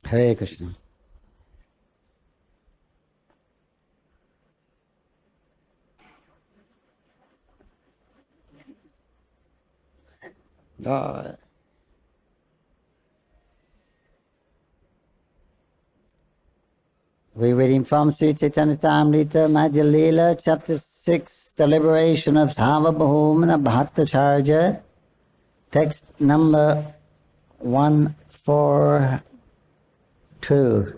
Hare Krishna. We're reading from Sri Chaitanya-charitamrita, Madhya-lila, chapter 6, the liberation of Sarvabhauma Bhattacharya, text number 142.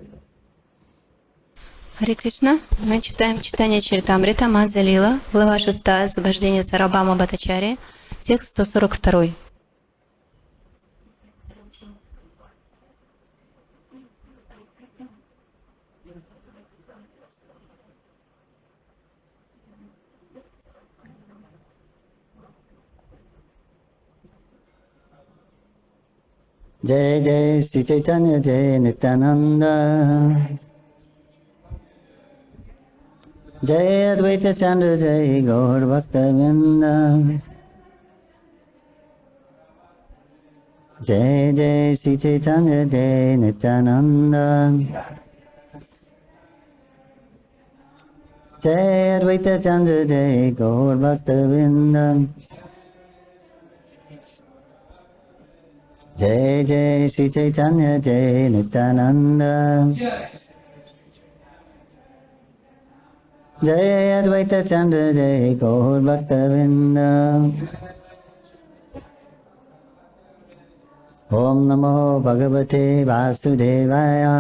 Харе Кришна. Мы читаем Читанья-чаритамрита, Мадхья-лила, глава 6, освобождение Сарвабхаума Бхаттачарьи, текст 142. Jai Jai Sri Chaitanya Jai Nityananda Jai Advaita Chandra Jai Gaur Bhakta Vrinda Jai Jai Sri Chaitanya Jai Nityananda Jai Advaita Chandra Jai Gaur Bhakta Vrinda Jai Jai Sri Chaitanya Jai Nityananda Jai Advaita Chandra Jai Gaur Bhakta Vrinda Om Namo Bhagavate Vasudevaya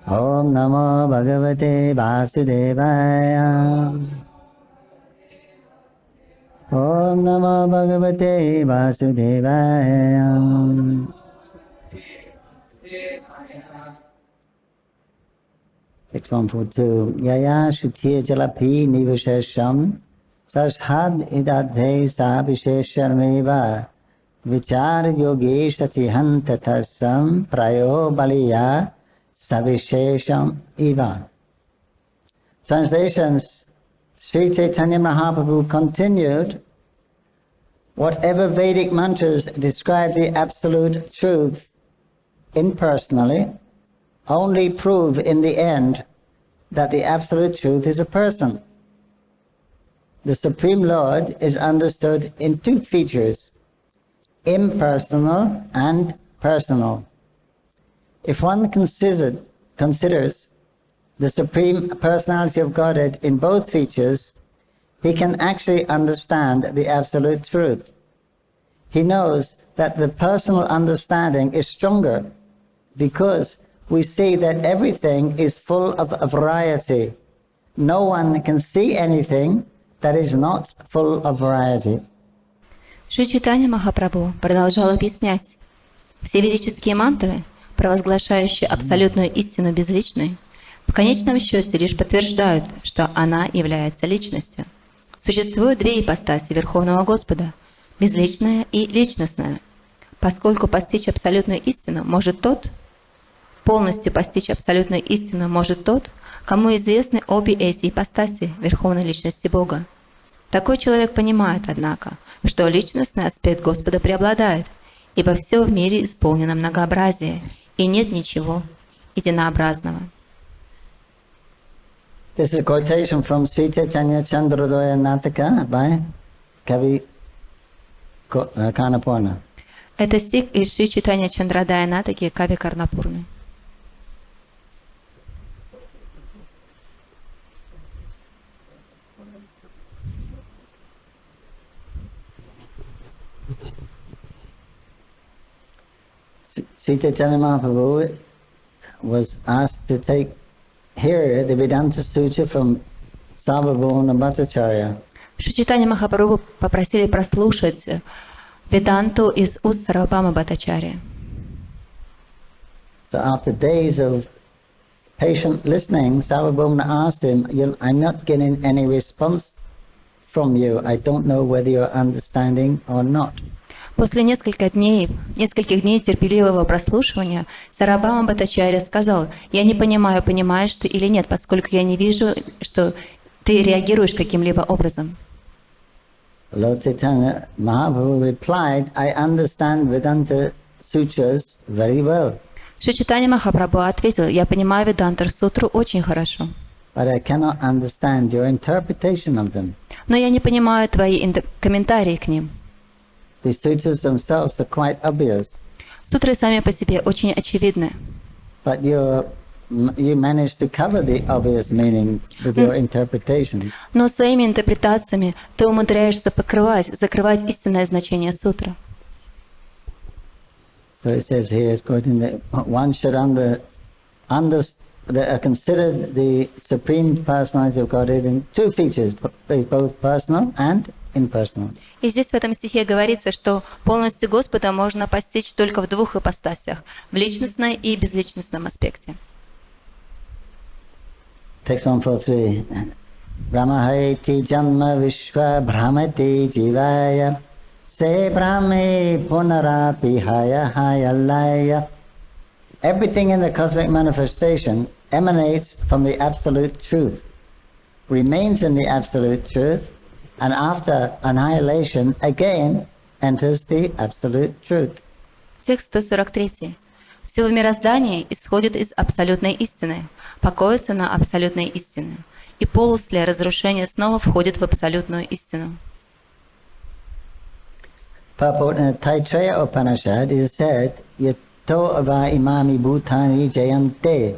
Om Namo Bhagavate Vasudevaya Om Namo Bhagavate Vasudevaya. Text 142. Yaya Shutiya Jalapi Nivashesham Sashad Idadhe Sabhisheshameva Vichar Yogeshati Hantatasam Prayo Baliya Savishesham Eva. Translations. Sri Chaitanya Mahaprabhu continued, whatever Vedic mantras describe the absolute truth impersonally only prove in the end that the absolute truth is a person. The Supreme Lord is understood in two features, impersonal and personal. If one considers the Supreme Personality of Godhead in both features, he can actually understand the absolute truth. He knows that the personal understanding is stronger because we see that everything is full of a variety. No one can see anything that is not full of variety. Шри Чайтанья Махапрабху продолжал объяснять, все ведические мантры, провозглашающие абсолютную истину безличной, в конечном счете лишь подтверждают, что она является личностью. Существуют две ипостаси Верховного Господа – безличная и личностная. Поскольку постичь абсолютную истину может тот, полностью постичь абсолютную истину может тот, кому известны обе эти ипостаси Верховной Личности Бога. Такой человек понимает, однако, что личностный аспект Господа преобладает, ибо все в мире исполнено многообразие, и нет ничего единообразного. This is a quotation from Sri Chaitanya-charitamrita by Kavi Karnapurna. Это стих из Шри Чайтанья-чаритамриты Кави Карнапурны. Sri Chaitanya Mahaprabhu was asked to hear the Vedanta Sutra from Sarvabhauma Bhattacharya. Шри Чайтанья Махапрабху попросили прослушать Веданту из уст Сарвабхаума Бхаттачарьи. So after days of patient listening, Sarvabhauma asked him, I'm not getting any response from you. I don't know whether you're understanding or not. После нескольких дней терпеливого прослушивания Сарвабхаума Бхаттачарья сказал: «Я не понимаю, понимаешь ты или нет, поскольку я не вижу, что ты реагируешь каким-либо образом». Lord Chaitanya Mahaprabhu replied, I understand Vedanta sutras very well, Шри Чайтанья Махапрабху ответил: я понимаю Ведантар сутру очень хорошо, but I cannot understand your interpretation of them. но я не понимаю твои комментарии к ним. The sutras themselves are quite obvious, Сутры сами по себе очень очевидны, but you manage to cover the obvious meaning with your interpretations. но своими интерпретациями ты умудряешься закрывать истинное значение сутры. So it says here, it's quoting that one should consider the Supreme Personality of Godhead in two features, both personal and impersonal. И здесь в этом стихе говорится, что полностью Господа можно постичь только в двух ипостасях, в личностной и безличностном аспекте. Text 143. Brahmahaiti janma vishva brahmati jivaya se brahme punarapi haya hayalaya. Everything in the cosmic manifestation emanates from the absolute truth, remains in the absolute truth, and after annihilation again enters the absolute truth. Текст 143. Все в мироздании исходит из абсолютной истины, покоится на абсолютной истине, и после разрушения снова входит в абсолютную истину. Purport in the Taittiriya Upanishad is said, Yato ava imami bhutani jayante.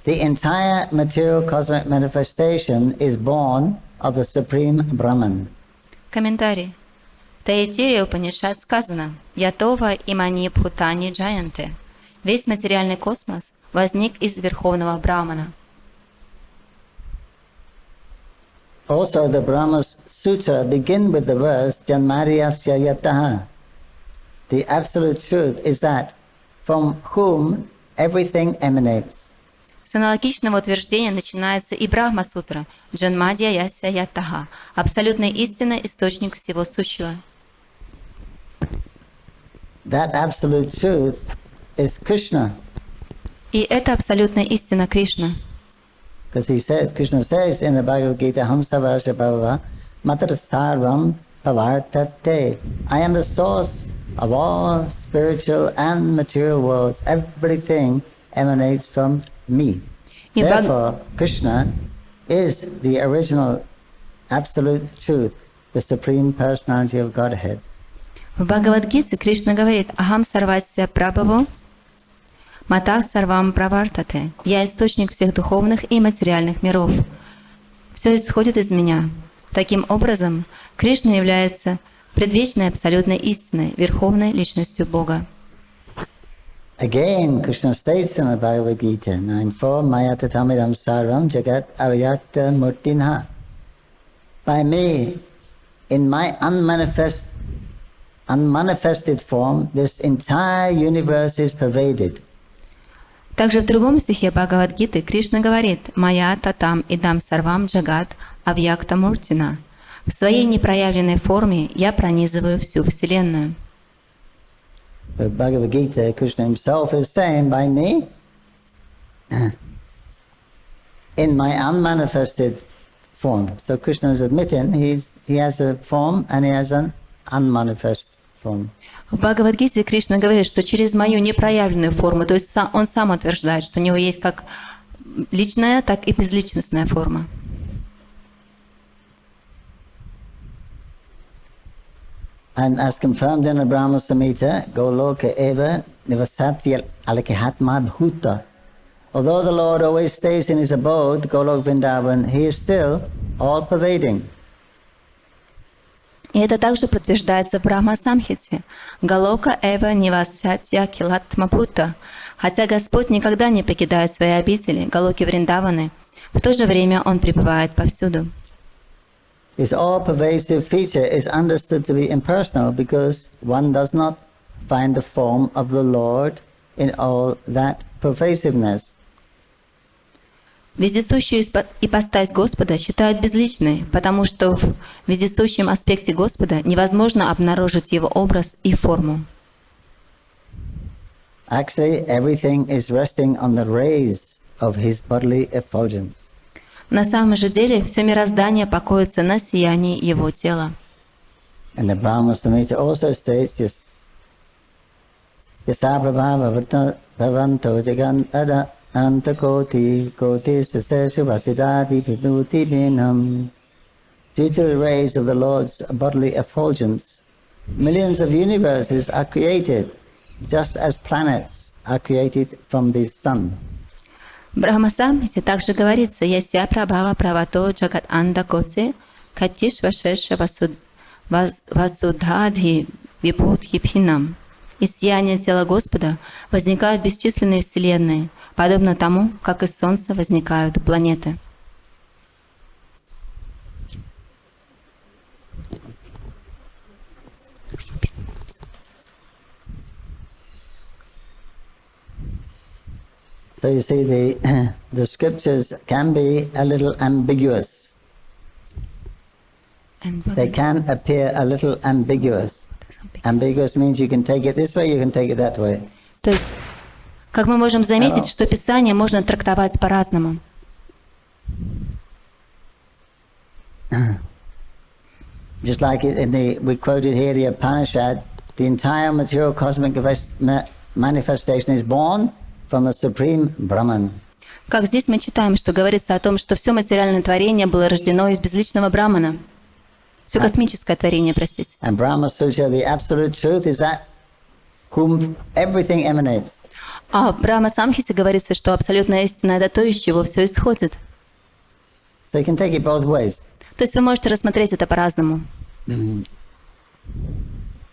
The entire material cosmic manifestation is born of the Supreme Brahman. Комментарий. В Тайттирия Упанишад сказано: «Ятова имани бхутани джаянте». Весь материальный космос возник из Верховного Брахмана. Also, the Brahma Sutra begin with the verse Janmadhyasya yataha. The absolute truth is that from whom everything emanates. С аналогичного утверждения начинается и Брахма-сутра Джанмадья-яся ятаха, абсолютная истина, источник всего сущего. That absolute truth is Krishna. И это абсолютная истина Кришна. Because Krishna says in the Bhagavad Gita, Hamsavasya bhavava matartharvam pavartate. I am the source of all spiritual and material worlds. Everything emanates from me. Therefore, Krishna is the original absolute truth, the Supreme Personality of Godhead. В Бхагавад-гите Кришна говорит: «Ахам сарвасya прабху, мата сарвам правартате». «Я источник всех духовных и материальных миров. Все исходит из меня». Таким образом, Кришна является предвечной абсолютной истиной, верховной личностью Бога. Again, Krishna states in the Bhagavad Gita 9.4, Maya tatamidam sarvam jagat avyakta murtinha. By me, in my unmanifested form, this entire universe is pervaded. Также в другом стихе Бхагавад-гиты Кришна говорит: «Мая татам идам сарвам джагат авьякта муртина». В своей непроявленной форме я пронизываю всю Вселенную. The Bhagavad Gita, Krishna himself is saying, by me, in my unmanifested form. So Krishna is admitting he has a form and he has an unmanifest form. В Бхагавад-гите Кришна говорит, что через мою непроявленную форму, то есть он сам утверждает, что у него есть как личная, так и безличностная форма. And as confirmed in the Brahma Samhita, Goloka eva nivasatya alakihatma bhuta. Although the Lord always stays in his abode, Golok Vrindavan, he is still all-pervading. И это также подтверждается в Брахма-самхите. Галока эва нивасатья килатма бхута. Хотя Господь никогда не покидает свои обители, Галоки Вриндаваны, в то же время Он пребывает повсюду. His all-pervasive feature is understood to be impersonal because one does not find the form of the Lord in all that pervasiveness. Вездесущую ипостась Господа считают безличной, потому что в вездесущем аспекте Господа невозможно обнаружить Его образ и форму. Actually, everything is resting on the rays of His bodily effulgence. На самом же деле все мироздание покоится на сиянии Его тела. And the Brahma Samhita also states, Yasa prabhava bhavanto jagan ada antakoti koti saseshu vasidadi viduti vinam. Due to the rays of the Lord's bodily effulgence, millions of universes are created, just as planets are created from the sun. Брахма Самхите также говорится: «Яся прабхава правато джагат анда коце катиш вашеша васудхадхи випудхипхинам». Из сияния тела Господа возникают бесчисленные вселенные, подобно тому, как из Солнца возникают планеты. So you see, the scriptures can be a little ambiguous. They can appear a little ambiguous. Ambiguous means you can take it this way, you can take it that way. То есть, как мы можем заметить, что Писание можно трактовать по-разному. Just like we quoted here the Upanishad, the entire material cosmic manifestation is born from the supreme Brahman. Как здесь мы читаем, что говорится о том, что все материальное творение было рождено из безличного Брамана. Все космическое творение, простите. And Brahma Sutra, the absolute truth, is that whom everything emanates. А в Брахма Самхите говорится, что абсолютная истина — это то, из чего все исходит. So you can take it both ways. То есть вы можете рассмотреть это по-разному. When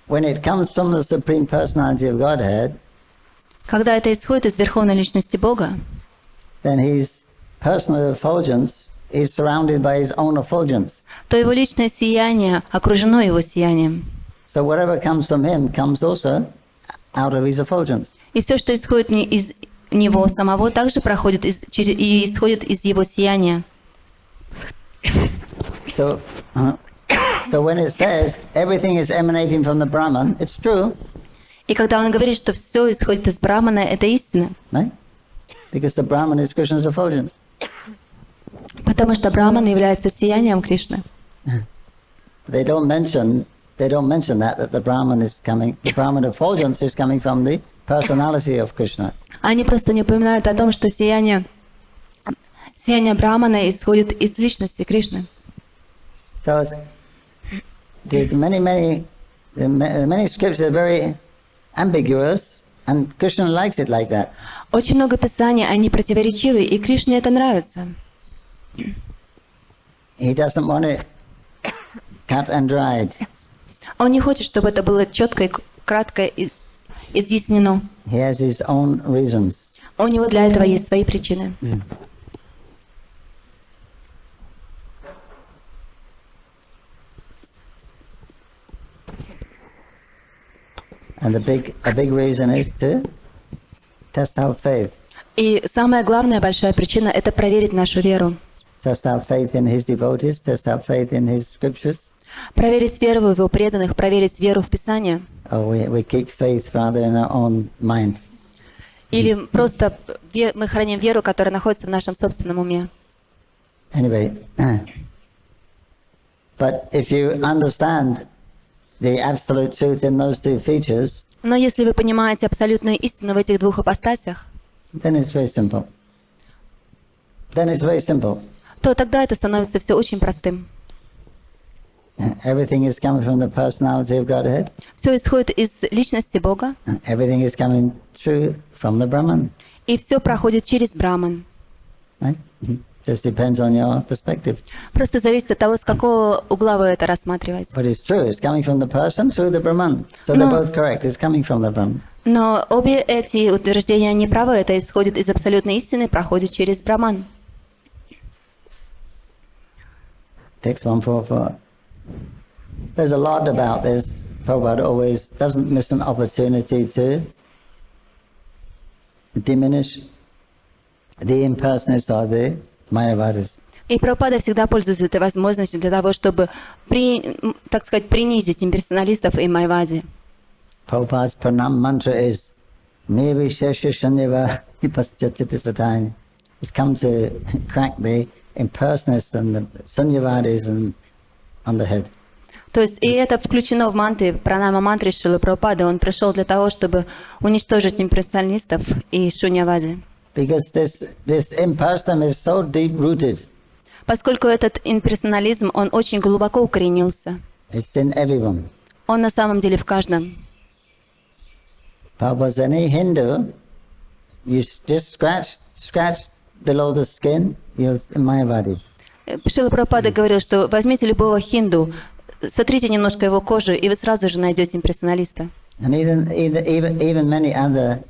it comes from the Supreme Personality of Godhead, когда это исходит из Верховной Личности Бога, then his personal effulgence is surrounded by his own effulgence. то его личное сияние окружено его сиянием. So whatever comes from him comes also out of his effulgence. И все, что исходит не из него самого, также проходит и исходит из его сияния. So when it says everything is emanating from the Brahman, it's true. И когда он говорит, что все исходит из Брамана, это истина. Right? Because the Brahman is Krishna's effulgence. Потому что Браман является сиянием Кришны. They don't mention that the Brahman is coming. The Brahman effulgence is coming from the personality of Krishna. Они просто не упоминают о том, что сияние Брамана исходит из личности Кришны. So many scriptures are very ambiguous, and Krishna likes it like that. Очень много писаний, они противоречивы, и Кришне это нравится. He doesn't want it cut and dried. Он не хочет, чтобы это было четко и кратко изъяснено. He has his own reasons. У него для этого есть свои причины. And a big reason is to test our faith. И самая главная большая причина — это проверить нашу веру. Test our faith in his devotees, test our faith in his scriptures. Проверить веру в его преданных, проверить веру в Писание. Or we keep faith rather in our own mind. Или просто мы храним веру, которая находится в нашем собственном уме. Anyway, but if you understand the absolute truth in those two features, Но если вы понимаете абсолютную истину в этих двух ипостасях, then it's very simple. то тогда это становится все очень простым. Everything is coming from the personality of Godhead. Все исходит из личности Бога. Everything is coming true from the Brahman. И все проходит через Браман. Right? Just depends on your perspective. Просто зависит от того, с какого угла вы это рассматриваете. But it's true. It's coming from the person through the Brahman. So they're both correct. It's coming from the Brahman. Но обе эти утверждения не правы. Это исходит из абсолютной истины, проходит через Браман. Text 144. There's a lot about this. Prabhupada always doesn't miss an opportunity to diminish the impersonalists or the Mayavadis. И Прабхупада всегда пользуется этой возможностью для того, чтобы, так сказать, принизить имперсоналистов и майавади. Prabhupada's pranam mantra is Nirvishesha Shanyava Vipaschatitisatani. It's come to crack the impersonalists and the Sunyavadis and on the head. То есть и это включено в мантры, пранама мантры Шрилы Прабхупады. Он пришел для того, чтобы уничтожить имперсоналистов и шуньявади. Because this impersonalism is so deep-rooted. Поскольку этот имперсонализм, он очень глубоко укоренился. It's in everyone. Он на самом деле в каждом. But was any Hindu, you just scratch below the skin, you're in Mayavadi. Шрила Прабхупада говорил, что возьмите любого хинду, сотрите немножко его кожи, и вы сразу же найдете имперсоналиста. And even many other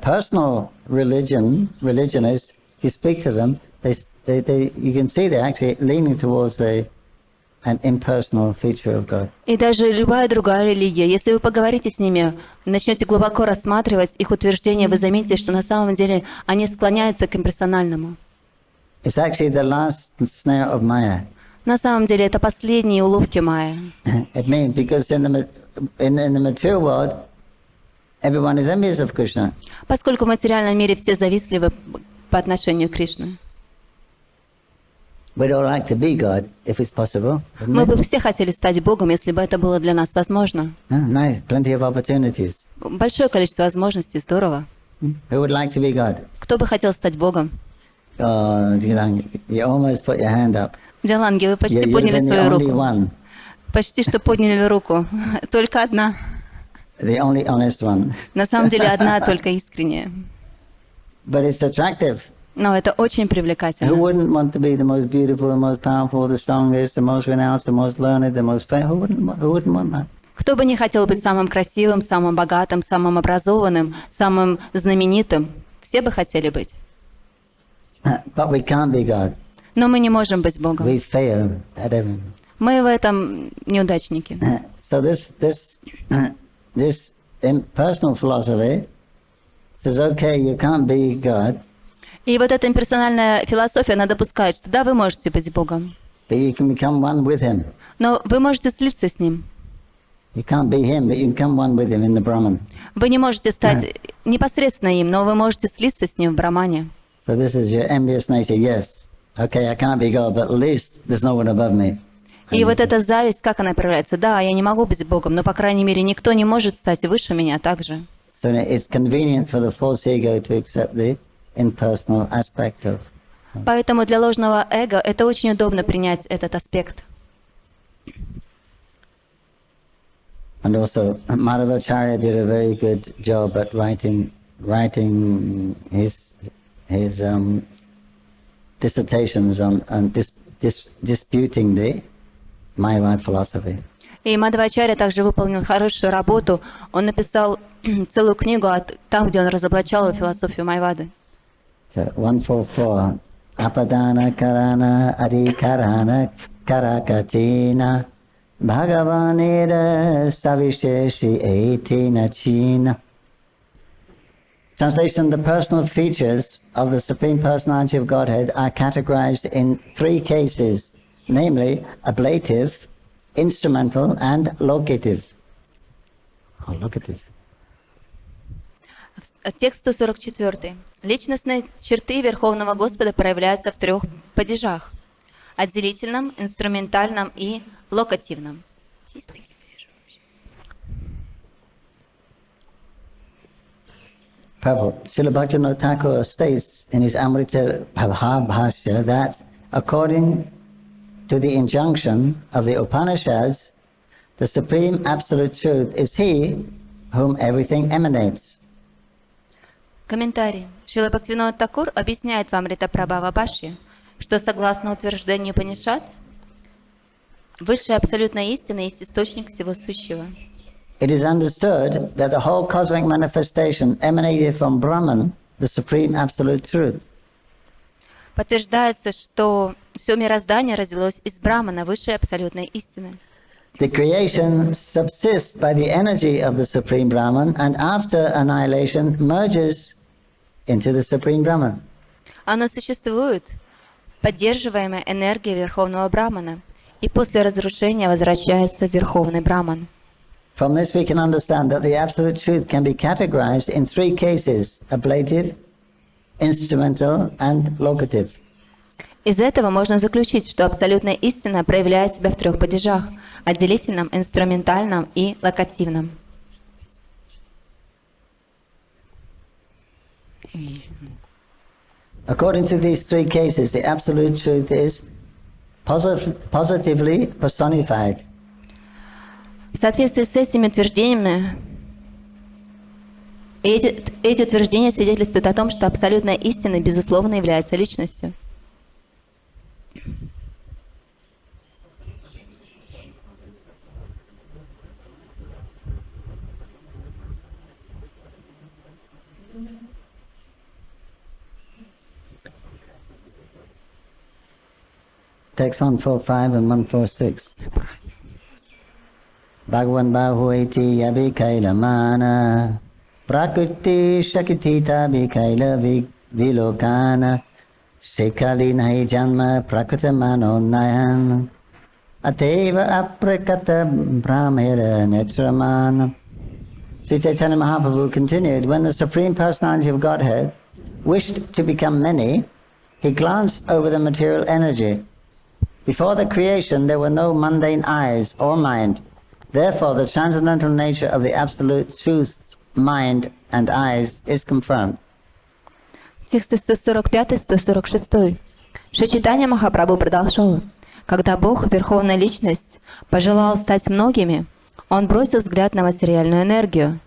personal religionists, if you speak to them, you can see they're actually leaning towards an impersonal feature of God. И даже любая другая религия, если вы поговорите с ними, начнете глубоко рассматривать их утверждения, вы заметите, что на самом деле они склоняются к имперсональному. It's actually the last snare of Maya. На самом деле это последние уловки Майя. It means because in the material world, everyone is envious of Krishna. Поскольку в материальном мире все завистливы по отношению к Кришне. We'd all like to be God, if it's possible. Мы бы все хотели стать Богом, если бы это было для нас возможно. Nice, plenty of opportunities. Большое количество возможностей, здорово. Who would like to be God? Кто бы хотел стать Богом? Oh, you almost put your hand up. Джаланги, вы почти You're подняли the свою only руку. one, Почти что подняли руку. Только одна. the only honest one. На самом деле одна, только искренняя. But it's attractive. Но это очень Who привлекательно. wouldn't want to be the most beautiful, the most powerful, the strongest, the most renounced, the most learned, the most famous? Who wouldn't want that? Кто бы не хотел быть самым красивым, самым богатым, самым образованным, самым знаменитым? Все бы хотели быть. But we can't be God. Но мы не можем быть Богом. We fail at everything. Мы в этом неудачники. So this impersonal philosophy says, okay, you can't be God, И вот эта имперсональная философия, она допускает, что да, вы можете быть Богом, but you can become one with Him. но вы можете слиться с Ним. You can't be Him, but you can become one with Him in the Brahman. Вы не можете стать непосредственно им, но вы можете слиться с Ним в Брамане. So this is your envious nature. Yes, okay, I can't be God, but at least there's no one above me. И вот эта зависть, как она проявляется? Да, я не могу быть Богом, но, по крайней мере, никто не может стать выше меня также. So it's convenient for the false ego to accept the impersonal aspect of. Поэтому для ложного эго это очень удобно принять этот аспект. And also, Madhvacharya did a very good job at writing his dissertations on disputing the Mayavad philosophy. И Мадхвачарья также выполнил хорошую работу. Он написал целую книгу там, где он разоблачал философию Майвады. 144. Apadana karana adhikarana karakatina bhagavanera savisheshi etina china. Translation: the personal features of the Supreme Personality of Godhead are categorized in three cases, namely ablative, instrumental, and locative. Oh, locative. Текст 144. Личностные черты Верховного Господа проявляются в трех падежах: отделительном, инструментальном и локативном. Prabhu, Srila Bhaktivinoda Thakur states in his Amrita Bhashya that according to the injunction of the Upanishads, the Supreme Absolute Truth is He whom everything emanates. Комментарий. Шрила Бхактивинода Такур объясняет в Амрита Прабхава Бхашье, что согласно утверждению Панишат, высшая абсолютная истина есть источник всего сущего. It is understood that the whole cosmic manifestation emanated from Brahman, the Supreme Absolute Truth. Подтверждается, что все мироздание родилось из Брамана, высшей абсолютной истины. The creation subsists by the energy of the Supreme Brahman and after annihilation merges into the Supreme Brahman. Оно существует, поддерживаемое энергией Верховного Брамана, и после разрушения возвращается в Верховный Браман. From this we can understand that the Absolute Truth can be categorized in three cases: ablative, instrumental, and locative. Из этого можно заключить, что абсолютная истина проявляет себя в трех падежах – отделительном, инструментальном и локативном. According to these three cases, the absolute truth is positively personified. В соответствии с этими утверждениями, эти утверждения свидетельствуют о том, что абсолютная истина, безусловно, является личностью. Text 145 and 146. Bhagavan Bahueti Yabikaila Mana Prakriti Shakitita Bikaila Vilokana Shekali Nahi Janma Prakrita Mano Nayan Ateva Aprakata Brahmera Netramana. Sri Chaitanya Mahaprabhu continued, when the Supreme Personality of Godhead wished to become many, he glanced over the material energy. Before the creation, there were no mundane eyes or mind. Therefore, the transcendental nature of the Absolute Truth's mind and eyes is confirmed. Тексты 145-146. Шри Чайтанья Махапрабху продолжал. Когда Бог, Верховная Личность, пожелал стать многими, Он бросил взгляд на материальную энергию.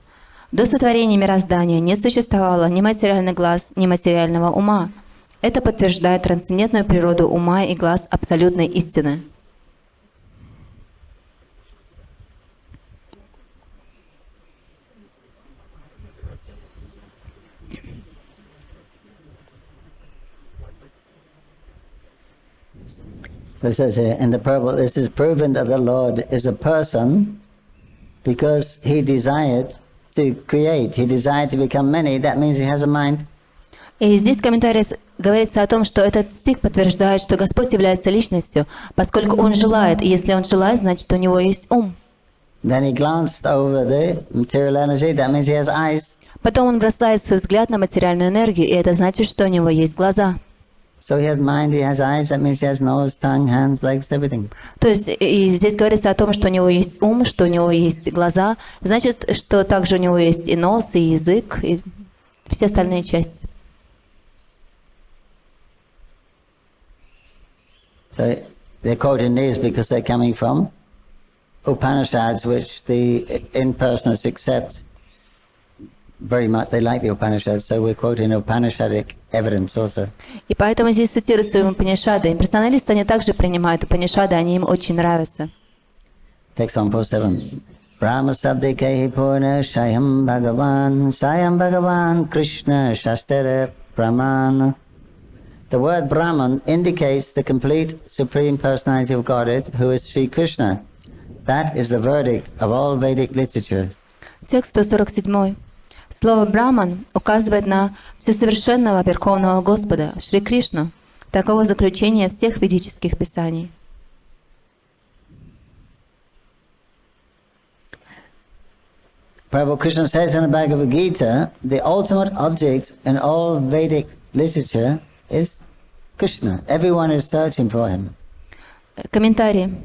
До сотворения мироздания не существовало ни материальных глаз, ни материального ума. Это подтверждает трансцендентную природу ума и глаз абсолютной истины. So it says here in the parable, this is proven that the Lord is a person because he desired to create, he desired to become many. That means he has a mind. И здесь в комментариях говорится о том, что этот стих подтверждает, что Господь является личностью, поскольку Он желает, и если Он желает, значит, у Него есть ум. Then he glanced over the material energy. That means he has eyes. Потом Он бросает свой взгляд на материальную энергию, и это значит, что у Него есть глаза. So he has mind, he has eyes. That means he has nose, tongue, hands, legs, everything. То есть и здесь говорится о том, что у Него есть ум, что у Него есть глаза, значит, что также у Него есть и нос, и язык, и все остальные части. So they're quoting these because they're coming from Upanishads, which the impersonalists accept very much. They like the Upanishads, so we're quoting Upanishadic evidence also. И поэтому здесь цитируем Упанишады. Имперсоналисты, они также принимают Упанишады, они им очень нравятся. Text 147. Brahma sabdikehi purna shayam bhagavan Krishna shastere pramana. The word Brahman indicates the complete Supreme Personality of Godhead, who is Sri Krishna. That is the verdict of all Vedic literature. Текст 147. Слово «Браман» указывает на всесовершенного Верховного Господа, Шри Кришну. Таково заключение всех ведических писаний. Prabhu Krishna says in the Bhagavad Gita, the ultimate object in all Vedic literature is Krishna. Everyone is searching for him. Комментарий.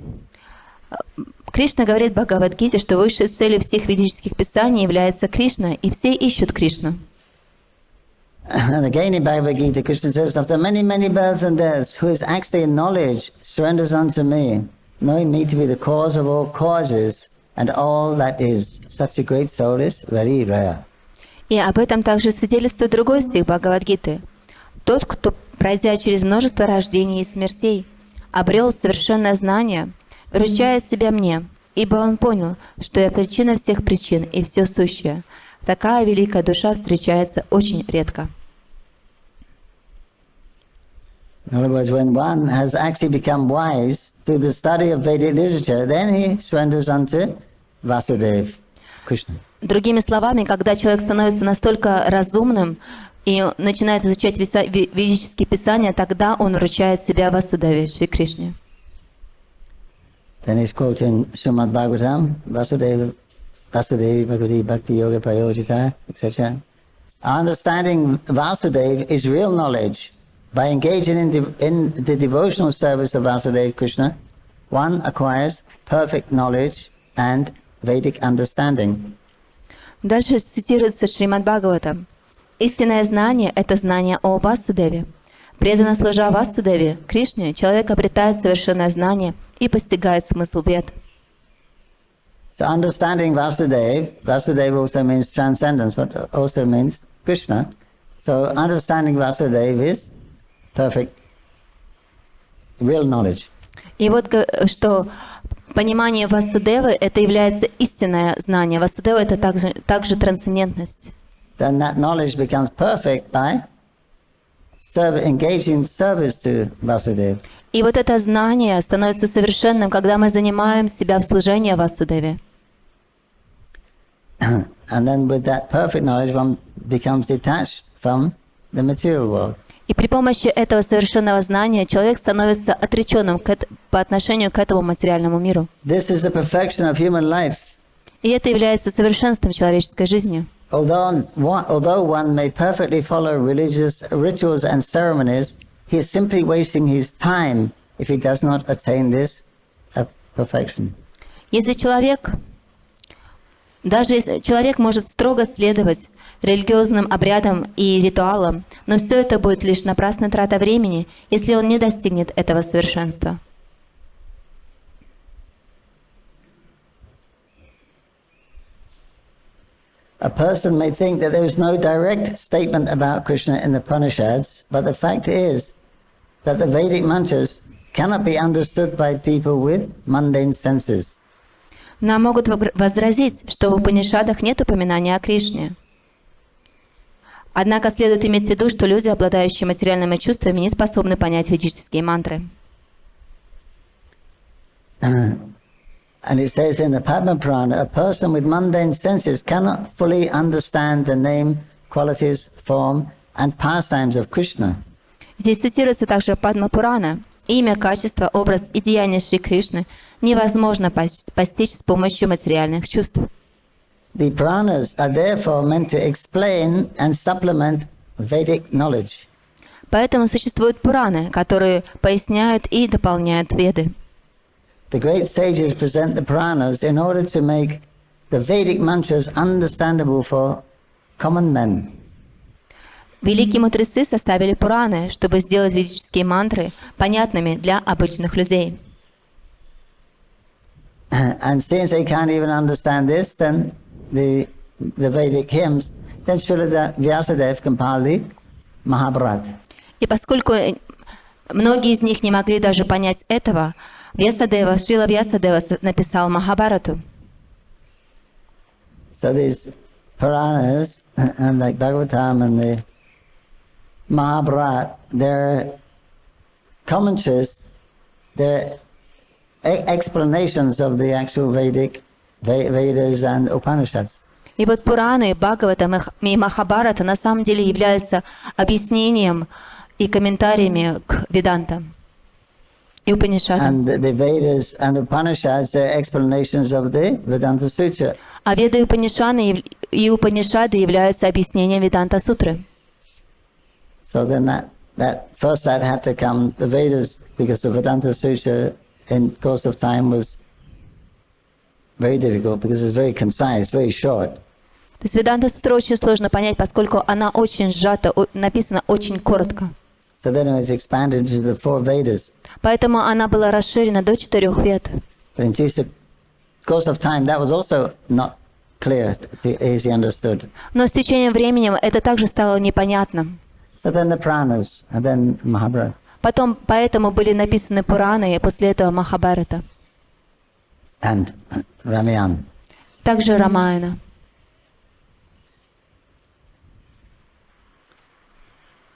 Кришна говорит в Бхагавад-гите, что высшей целью всех ведических писаний является Кришна, и все ищут Кришну. And again in Bhagavad Gita, Krishna says, after many, many births and deaths, who is actually in knowledge surrenders unto me, knowing me to be the cause of all causes and all that is. Such a great soul is very rare. И об этом также свидетельствует другой стих Бхагавад-гиты. Тот, кто, пройдя через множество рождений и смертей, обрел совершенное знание, вручает себя мне, ибо он понял, что я причина всех причин и все сущее. Такая великая душа встречается очень редко. In other words, when one has actually become wise through the study of Vedic literature, then he surrenders unto Vasudeva, Krishna. Другими словами, когда человек становится настолько разумным и начинает изучать ведические писания, тогда он вручает себя Васудеве, Шри Кришне. Then he's quoting Srimad Bhagavatam, Vasudevi Bhagavati Bhakti Yoga Prayojita, etc. Understanding Vasudeva is real knowledge, by engaging in the devotional service of Vasudeva Krishna, one acquires perfect knowledge and Vedic understanding. Дальше цитируется Шримад Бхагаватам. Истинное знание – это знание о Васудеве. Преданно служа Васудеве, Кришне, человек обретает совершенное знание и постигает смысл вед. So understanding Vasudeva also means transcendence, but also means Krishna. So understanding Vasudeva is perfect, real knowledge. И вот что понимание Васудевы – это является истинное знание. Васудева – это также трансцендентность. Then that knowledge becomes perfect by engaging in service to Vasudeva. И вот это знание становится совершенным, когда мы занимаем себя в служении Васудеве. And then with that perfect knowledge, one becomes detached from the material world. И при помощи этого совершенного знания человек становится отреченным по отношению к этому материальному миру. This is the perfection of human life. И это является совершенством человеческой жизни. Although one may perfectly follow religious rituals and ceremonies, he is simply wasting his time if he does not attain this perfection. Даже если человек может строго следовать религиозным обрядам и ритуалам, но все это будет лишь напрасная трата времени, если он не достигнет этого совершенства. A person may think that there is no direct statement about Krishna in the Upanishads, but the fact is that the Vedic mantras cannot be understood by people with mundane senses. Нам могут возразить, что в Упанишадах нет упоминания о Кришне. Однако следует иметь в виду, что люди, обладающие материальными чувствами, не способны понять ведические мантры. And it says in the Padma Purana, a person with mundane senses cannot fully understand the name, qualities, form, and pastimes of Krishna. Здесь цитируется также Падма Пурана. Имя, качество, образ и деяния Шри Кришны невозможно постичь с помощью материальных чувств. The Puranas are therefore meant to explain and supplement Vedic knowledge. Поэтому существуют Пураны, которые поясняют и дополняют Веды. The great sages present the Puranas in order to make the Vedic mantras understandable for common men. Великие мудрецы составили Пураны, чтобы сделать ведические мантры понятными для обычных людей. And since they can't even understand this, then the Vedic hymns, then Sri Vyasadeva compiled the Mahabharata. И поскольку многие из них не могли даже понять этого, Шрила Вьясадева написал Махабхарату. So these Puranas, and like Bhagavatam and the Mahabharata, they're commentaries, they're explanations of the actual Vedas and Upanishads. И вот Пураны, Бхагаватам и Махабхарата на самом деле являются объяснением и комментариями к Ведантам и Упанишадам. And the Vedas and Upanishads, they're explanations of the Vedanta Sutra. А Веды и Упанишады являются объяснением Веданта Сутры. So then that had to come, the Vedas, because the Vedanta Sutra in course of time was very difficult because it's very concise, very short. То есть Веданта Сутру очень сложно понять, поскольку она очень сжата, написана очень коротко. So then it was expanded to the 4 Vedas. Поэтому она была расширена до 4 Вед. But in the course of time, that was also not clear, easily understood. Но с течением времени это также стало непонятным. So then the Puranas, and then Mahabharata. Потом поэтому были написаны Пураны, и после этого Махабхарата. And Ramayana. Также Рамаяна.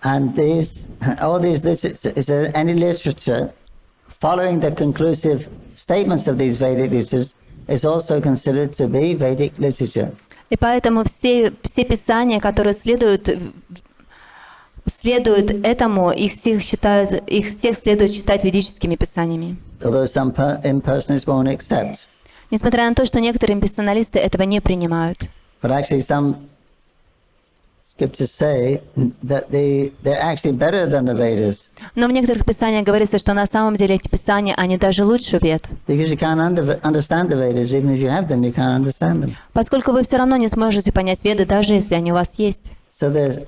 And all these literature, any literature following the conclusive statements of these Vedic literatures is also considered to be Vedic literature. И поэтому все писания, которые следуют этому, их всех следует считать ведическими писаниями. Although some impersonalists won't accept. Несмотря на то, что некоторые имперсоналисты этого не принимают. But actually some scriptures say that they're actually better than the Vedas. Но в некоторых писаниях говорится, что на самом деле эти писания, они даже лучше Вед. Because you can't understand the Vedas, even if you have them, you can't understand them. Поскольку вы все равно не сможете понять Веды, даже если они у вас есть. So there's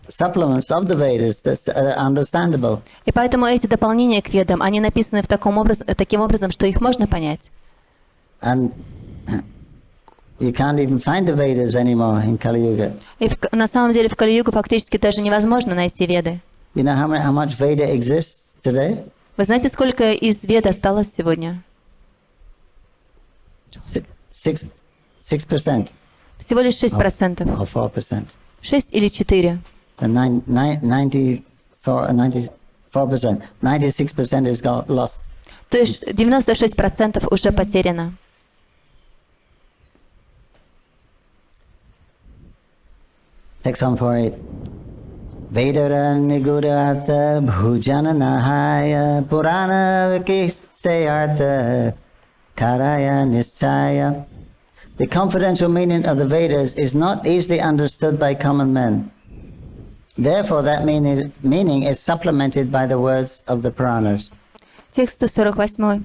supplements of the Vedas that's understandable. И поэтому эти дополнения к Ведам, они написаны таким образом, что их можно понять. And you can't even find the Vedas anymore in Kali Yuga. И на самом деле в Кали-югу фактически даже невозможно найти Веды. You know how much Veda exists today? Вы знаете, сколько из Вед осталось сегодня? 6%. Всего лишь 6%. Or 4%. 6 или 4. So 94%. 96% is lost. То есть 96% уже потеряно. Text 148. Vedara nigurata bhujana nahaya purana vikisayartha karaya nischaya. The confidential meaning of the Vedas is not easily understood by common men. Therefore, that meaning is supplemented by the words of the Puranas. Текст 148.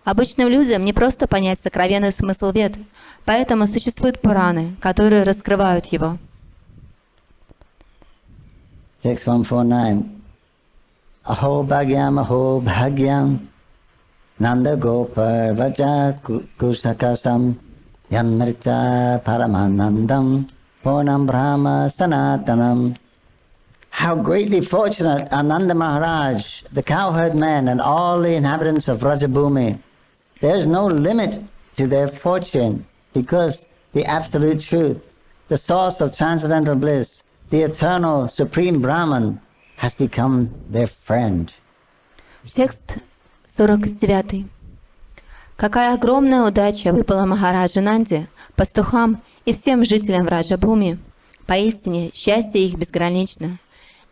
Обычным людям не просто понять сокровенный смысл Вед, поэтому существуют Пураны, которые раскрывают его. Text 149. Aho bhagyam nanda gopar vaja kusakasam yanmrita paramanandam purnam brahma sanatanam. How greatly fortunate are Nanda Maharaj, the cowherd man, and all the inhabitants of Rajabhumi. There is no limit to their fortune, because the absolute truth, the source of transcendental bliss, the eternal supreme Brahman, has become their friend. Текст 49. Какая огромная удача выпала Махараджу Нанде, пастухам и всем жителям Раджабхуми. Поистине, счастье их безгранично.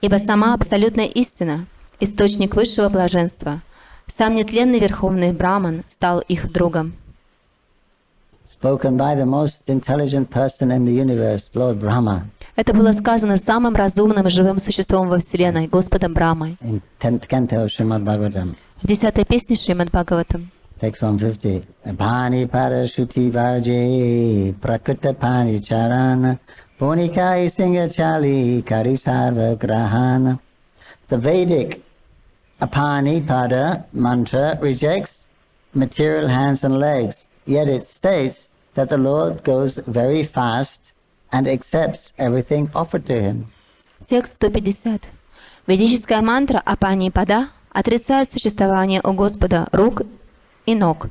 Ибо сама абсолютная истина, источник высшего блаженства, сам нетленный верховный Браман стал их другом. Spoken by the most intelligent person in the universe, Lord Brahma. Это было сказано самым разумным живым существом во Вселенной, Господом Брамой. In 10th canto of Srimad Bhagavatam. В 10-й песне Шримад Бхагаватам. Text 150. Bhani parashuti varje prakrita pani charana ponikai singa chali kari sarva grahana. The Vedic Apanipada mantra rejects material hands and legs, yet it states that the Lord goes very fast and accepts everything offered to him. Текст 150. Ведическая мантра Апани-пада отрицает существование у Господа рук и ног.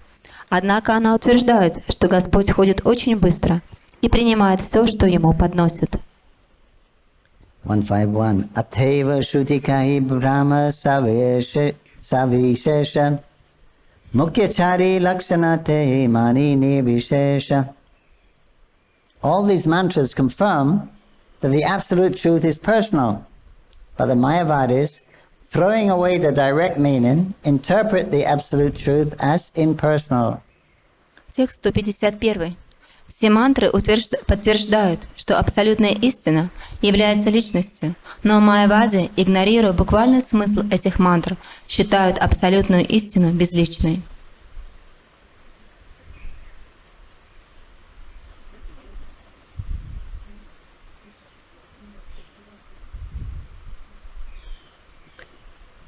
Однако она утверждает, что Господь ходит очень быстро и принимает все, что ему подносят. 151. Ateva Shutikahi Brahma Savishesha Mukyachari Lakshanate Mani Nirvishesha. All these mantras confirm that the absolute truth is personal, but the Mayavadis, throwing away the direct meaning, interpret the absolute truth as impersonal. Текст 151. Все мантры подтверждают, что абсолютная истина является личностью, но майявади, игнорируя буквальный смысл этих мантр, считают абсолютную истину безличной.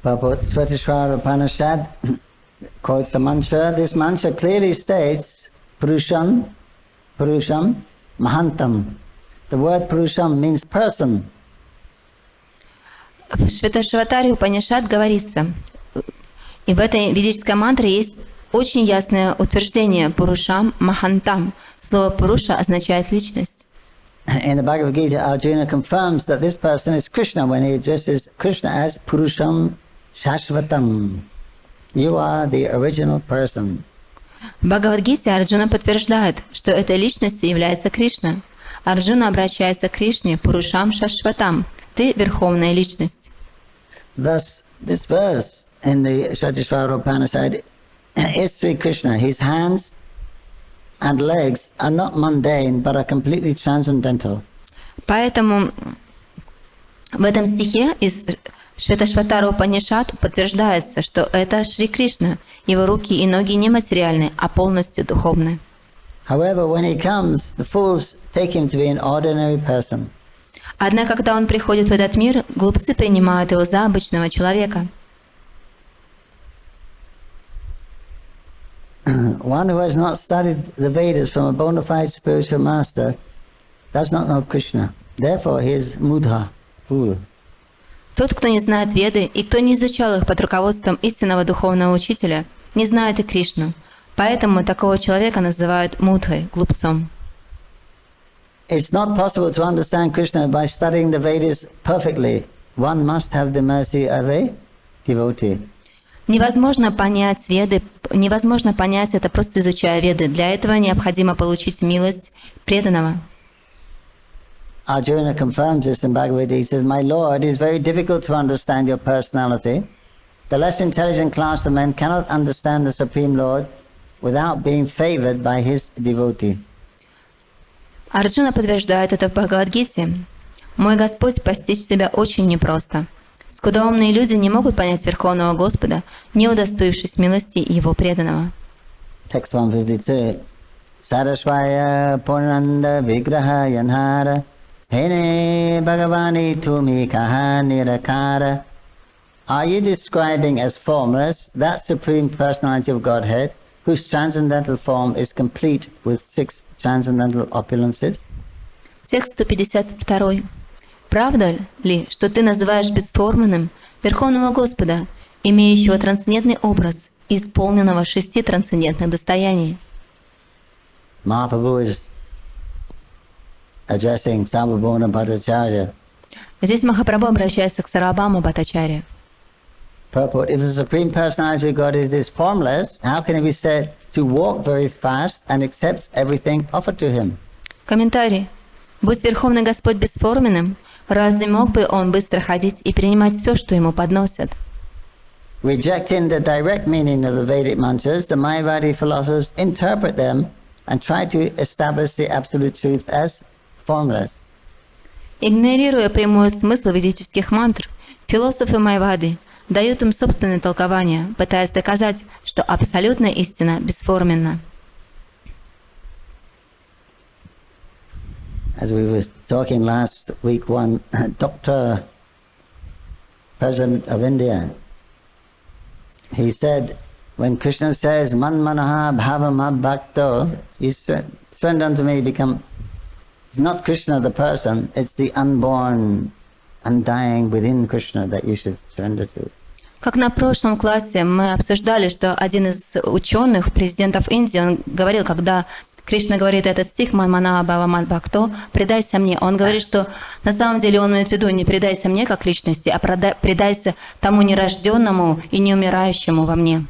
Svatishvara Upanishad quotes the mantra. This mantra clearly states Purusham Mahantam. The word Purusham means person. В Шветашватаре Упанишад говорится, и в этой ведической мантре есть очень ясное утверждение Пурушам Махантам. Слово Пуруша означает личность. In the Bhagavad Gita, Arjuna confirms that this person is Krishna when he addresses Krishna as Purusham Shashvatam. You are the original person. В Бхагавад-гите Арджуна подтверждает, что этой личностью является Кришна. Арджуна обращается к Кришне Пурушам Шашватам. Ты верховная личность. Thus, this verse in the Svatishvara Upanishad is Sri Krishna. His hands and legs are not mundane, but are completely transcendental. Поэтому В этом стихе из Шветашватара Упанишад подтверждается, что это Шри Кришна. Его руки и ноги не материальны, а полностью духовны. However, when he comes, the fools take him to be an ordinary person. Однако, когда он приходит в этот мир, глупцы принимают его за обычного человека. One who has not studied the Vedas from a bona fide spiritual master does not know Krishna. Therefore, he is mudha, fool. Тот, кто не знает Веды и кто не изучал их под руководством истинного духовного учителя, не знает и Кришну. Поэтому такого человека называют мудхой, глупцом. It's not possible to understand Krishna by studying the Vedas perfectly. One must have the mercy of a devotee. Невозможно понять Веды, невозможно понять это, просто изучая Веды. Для этого необходимо получить милость преданного. Arjuna confirms this in Bhagavad Gita. He says, "My Lord, it is very difficult to understand your personality. The less intelligent class of men cannot understand the Supreme Lord without being favored by his devotee." Арджуна подтверждает это в Бхагавад-гите. «Мой Господь, постичь Тебя очень непросто. Скудоумные люди не могут понять Верховного Господа, не удостоившись милости Его преданного». Text 152. Sarasvaya Purnanda Vigraha Yanhara Hene Bhagavani Tumi Kaha Nirakara. Are you describing as formless that Supreme Personality of Godhead, whose transcendental form is complete with 6 transcendental opulences? Текст 152. «Правда ли, что ты называешь бесформенным Верховного Господа, имеющего трансцендентный образ и исполненного 6 трансцендентных достояний?» Mahaprabhu is addressing Sarvabhauma Bhattacharya. Здесь Махапрабху обращается к Сарвабхаума Бхаттачарье. Purport: if the Supreme Personality of Godhead is formless, how can it be said to walk very fast and accept everything offered to him? Комментарий. «Будь Верховный Господь бесформенным, разве мог бы Он быстро ходить и принимать все, что Ему подносят?» Rejecting the direct meaning of the Vedic mantras, the Mayavadi philosophers interpret them and try to establish the absolute truth as formless. Игнорируя прямой смысл ведических мантр, философы Майавады дают им собственное толкование, пытаясь доказать, что абсолютная истина бесформенна. As we were talking last week, one doctor, President of India, he said, when Krishna says, "Man manaha bhavam bhakto," you surrender unto me, it's not Krishna the person, it's the unborn, undying within Krishna that you should surrender to. Как на прошлом классе мы обсуждали, что один из ученых, президентов Индии, он говорил, когда Кришна говорит этот стих «Ман мана бхава ман бхакто», «предайся мне», он говорит, что на самом деле он имеет в виду не «предайся мне как личности», а «предайся тому нерожденному и неумирающему во мне».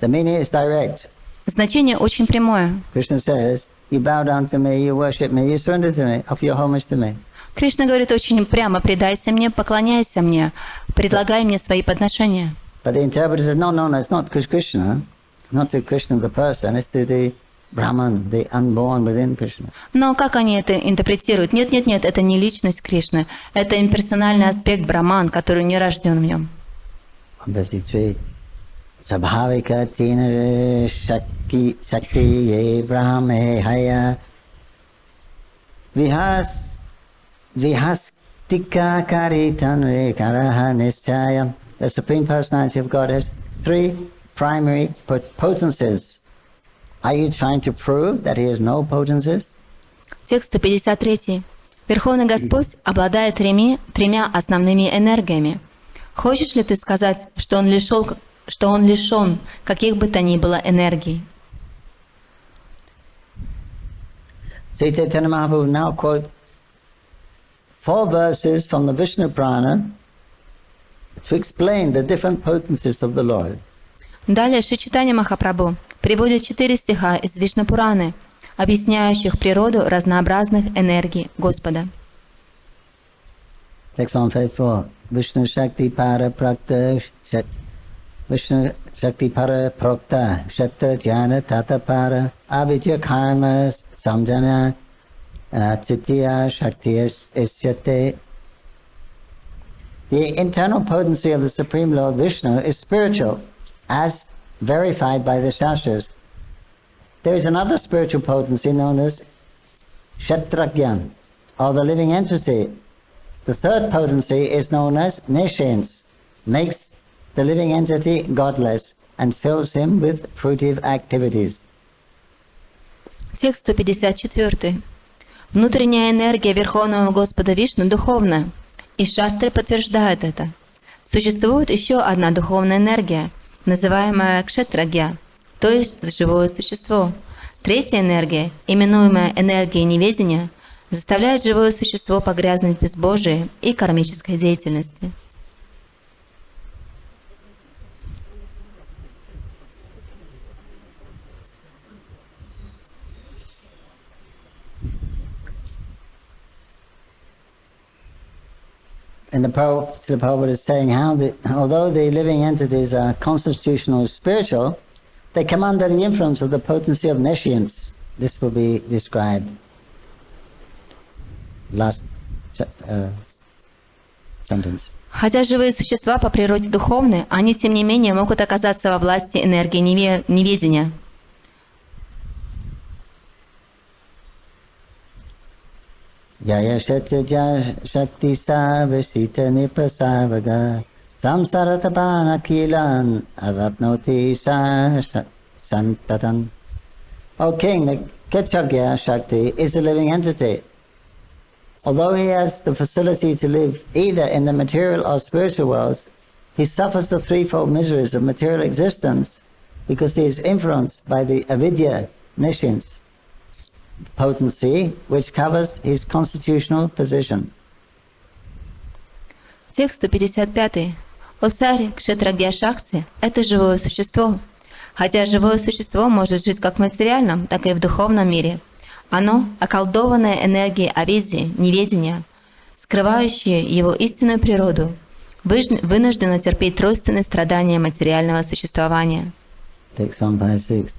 The meaning is direct. Значение очень прямое. Krishna says, "You bow down to me, you worship me, you surrender to me, offer your homage to me." Кришна говорит очень прямо: «Предайся мне, поклоняйся мне, предлагай мне свои подношения». But the interpreter says, no, it's not Krishna, not to Krishna the person, it's to the Brahman, the unborn within Krishna. Но как они это интерпретируют? Нет, это не личность Кришны, это имперсональный аспект Браман, который не рожден в нем. 153. Sabhavika tina shakti ye brahme haya vihastika karitanre karaha nischaya. The Supreme Personality of God has 3 primary potencies. Are you trying to prove that he has no potencies? Текст 153. Верховный Господь обладает тремя основными энергиями. Хочешь ли ты сказать, что он лишен каких бы то ни было энергий? Sri Chaitanya Mahaprabhu now quote 4 verses from the Vishnu Purana to explain the different potencies of the Lord. Далее Шри Чайтанья Махапрабху приводит 4 стиха из Вишну Пураны, объясняющих природу разнообразных энергий Господа. Text 154. Vishnu Shakti Para Prakta Vishnu Shakti Para Prokta Shatta Jnana Tata Para Avidya Karma Samjana Tritiya Shakti Isyate. The internal potency of the Supreme Lord Vishnu is spiritual, as verified by the Shastras. There is another spiritual potency known as Kshatragyan, or the living entity. The third potency is known as Nescience, makes the living entity godless and fills him with fruitive activities. Текст 154. Внутренняя энергия Верховного Господа Вишну духовна, и шастры подтверждают это. Существует еще одна духовная энергия, называемая кшетрагья, то есть живое существо. Третья энергия, именуемая энергией неведения, заставляет живое существо погрязнуть в безбожии и кармической деятельности. And the Prabhupada is saying how although the living entities are constitutionally spiritual, they come under the influence of the potency of nescience. This will be described last sentence. Хотя живые существа по природе духовны, они тем не менее могут оказаться во власти энергии неведения. Jaya Shatya Shakti Savasita Nipasavaga Samsaratapana Kilan Avapnoti Santatan. O King, the Kshatragya Shakti is a living entity. Although he has the facility to live either in the material or spiritual worlds, he suffers the threefold miseries of material existence because he is influenced by the avidya, nescience, potency, which covers his constitutional position. Текст 155. О царь Кшетрагья Шакти – это живое существо. Хотя живое существо может жить как в материальном, так и в духовном мире. Оно – околдованное энергией авидии, неведения, скрывающее его истинную природу, вынуждено терпеть тройственные страдания материального существования. Text 156.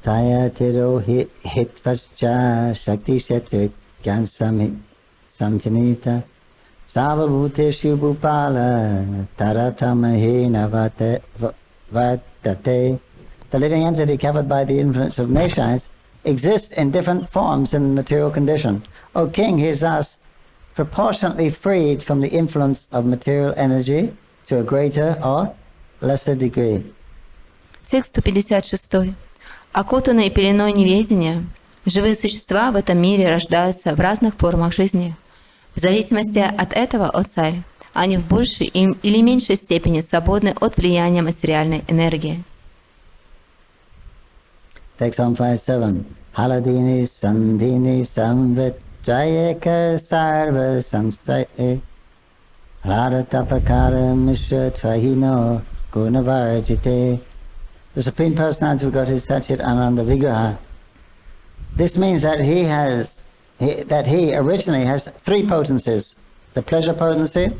Taya tiro hitvascha shakti shetrit gyan samjanita savabhuteshu bhupala taratamahena vatate. The living entity covered by the influence of nescience exists in different forms in the material condition. O King, he is thus proportionately freed from the influence of material energy to a greater or lesser degree. Текст 156. Окутанные пеленой неведения, живые существа в этом мире рождаются в разных формах жизни. В зависимости от этого, о царь, они в большей или меньшей степени свободны от влияния материальной энергии. Text 157. Haladini sandhini samvit jayeka sarva samsvaye radhatapakara mishra tvahino gunavarajite. The Supreme Personality of Godhead is Satchit Ananda Vigraha. This means that he originally has three potencies: the pleasure potency,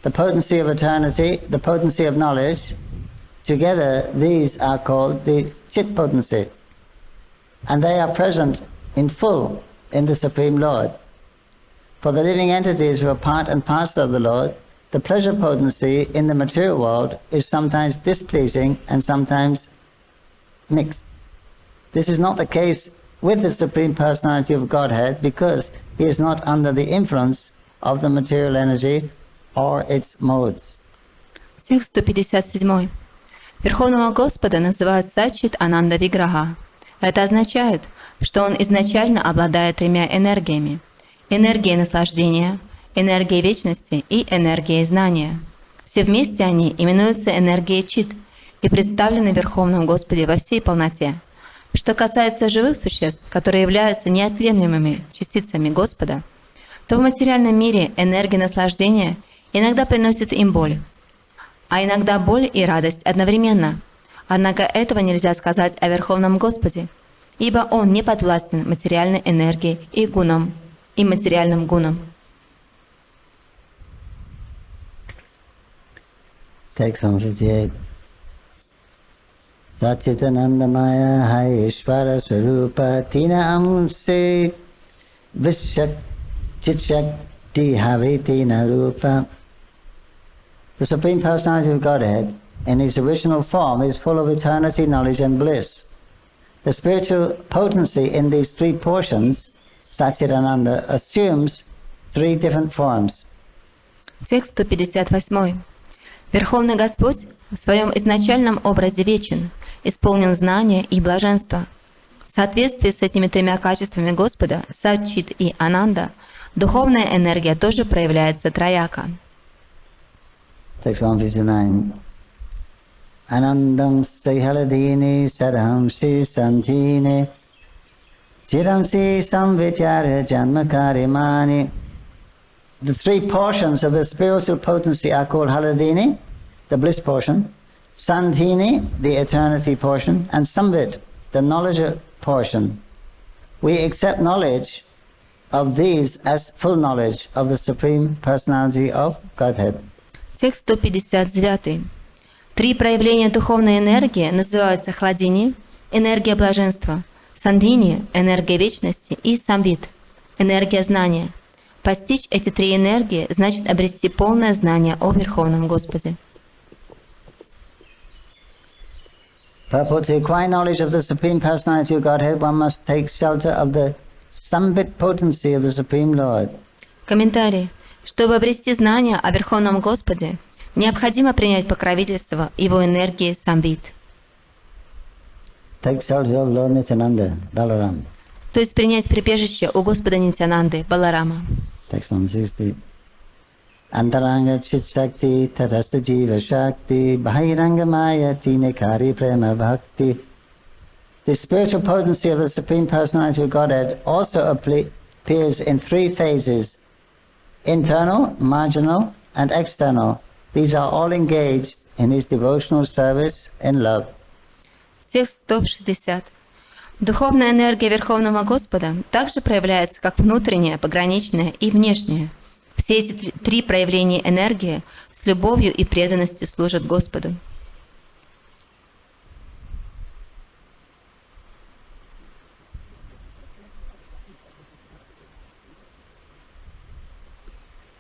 the potency of eternity, the potency of knowledge. Together, these are called the Chit potency, and they are present in full in the Supreme Lord. For the living entities who are part and parcel of the Lord, the pleasure potency in the material world is sometimes displeasing and sometimes mixed. This is not the case with the Supreme Personality of Godhead because he is not under the influence of the material energy or its modes. Текст 157. Верховного Господа называют Саччит Ананда Виграха. Это означает, что он изначально обладает тремя энергиями: энергией наслаждения, энергией вечности и энергией знания. Все вместе они именуются энергией Чит и представлены в Верховном Господе во всей полноте. Что касается живых существ, которые являются неотъемлемыми частицами Господа, то в материальном мире энергия наслаждения иногда приносит им боль, а иногда боль и радость одновременно. Однако этого нельзя сказать о Верховном Господе, ибо Он не подвластен материальной энергии и гунам, и материальным гунам. Text 158. Satchitanandamaya Hayeshvara Swarupa Tina Amse Vishak Chitshakti Haveti Narupa. The Supreme Personality of Godhead, in his original form, is full of eternity, knowledge and bliss. The spiritual potency in these three portions, Satchidananda, assumes three different forms. Текст 158. Верховный Господь в своем изначальном образе вечен, исполнен знания и блаженства. В соответствии с этими тремя качествами Господа, Сатчит и Ананда, духовная энергия тоже проявляется трояко. Text 159. Anandam Sthaladini Sadhamsi Santine Chiramsi Samvityara Janmakarimani. The three portions of the spiritual potency are called Haladini, the bliss portion, Santini, the eternity portion, and Samvit, the knowledge portion. We accept knowledge of these as full knowledge of the Supreme Personality of Godhead. Текст 159. Три проявления духовной энергии называются Хладини, энергия блаженства, Сандхини, энергия вечности, и Самвит, энергия знания. Постичь эти три энергии значит обрести полное знание о Верховном Господе. Purport: to acquire knowledge of the Supreme Personality of Godhead, one must take shelter of the Samvit potency of the Supreme Lord. Комментарий. Чтобы обрести знание о Верховном Господе, необходимо принять покровительство Его энергии Самвит. Take shelter of Lord Nityananda, Balaram. То есть принять прибежище у Господа Нитянанды, Баларама. Text 160. Antaranga Chit Shakti Tatasta Jiva Shakti Bahiranga Maya Tinekari Prema Bhakti. The spiritual potency of the Supreme Personality of Godhead also appears in three phases: internal, marginal, and external. These are all engaged in his devotional service in love. Текст 160. Духовная энергия Верховного Господа также проявляется как внутренняя, пограничная и внешняя. Все эти три проявления энергии с любовью и преданностью служат Господу.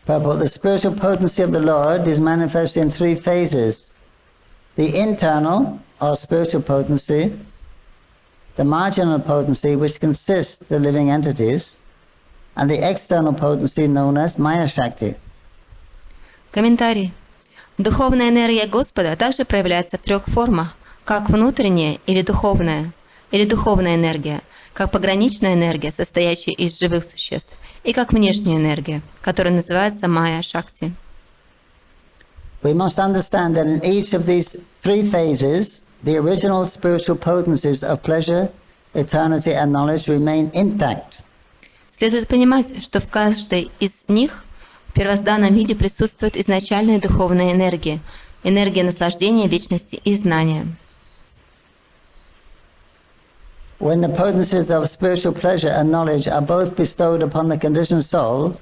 Purport: the spiritual potency of the Lord is manifest in three phases: the internal, or spiritual potency, the marginal potency, which consists the living entities, and the external potency known as Maya Shakti. Комментарий. Духовная энергия Господа также проявляется в трех формах, как внутренняя или духовная энергия, как пограничная энергия, состоящая из живых существ, и как внешняя энергия, которая называется Майя Шакти. We must understand that in each of these three phases, the original spiritual potencies of pleasure, eternity and knowledge remain intact. Следует понимать, что в каждой из них в первозданном виде присутствует изначальная духовная энергия, энергия наслаждения, вечности и знания. When the potencies of spiritual pleasure and knowledge are both bestowed upon the conditioned souls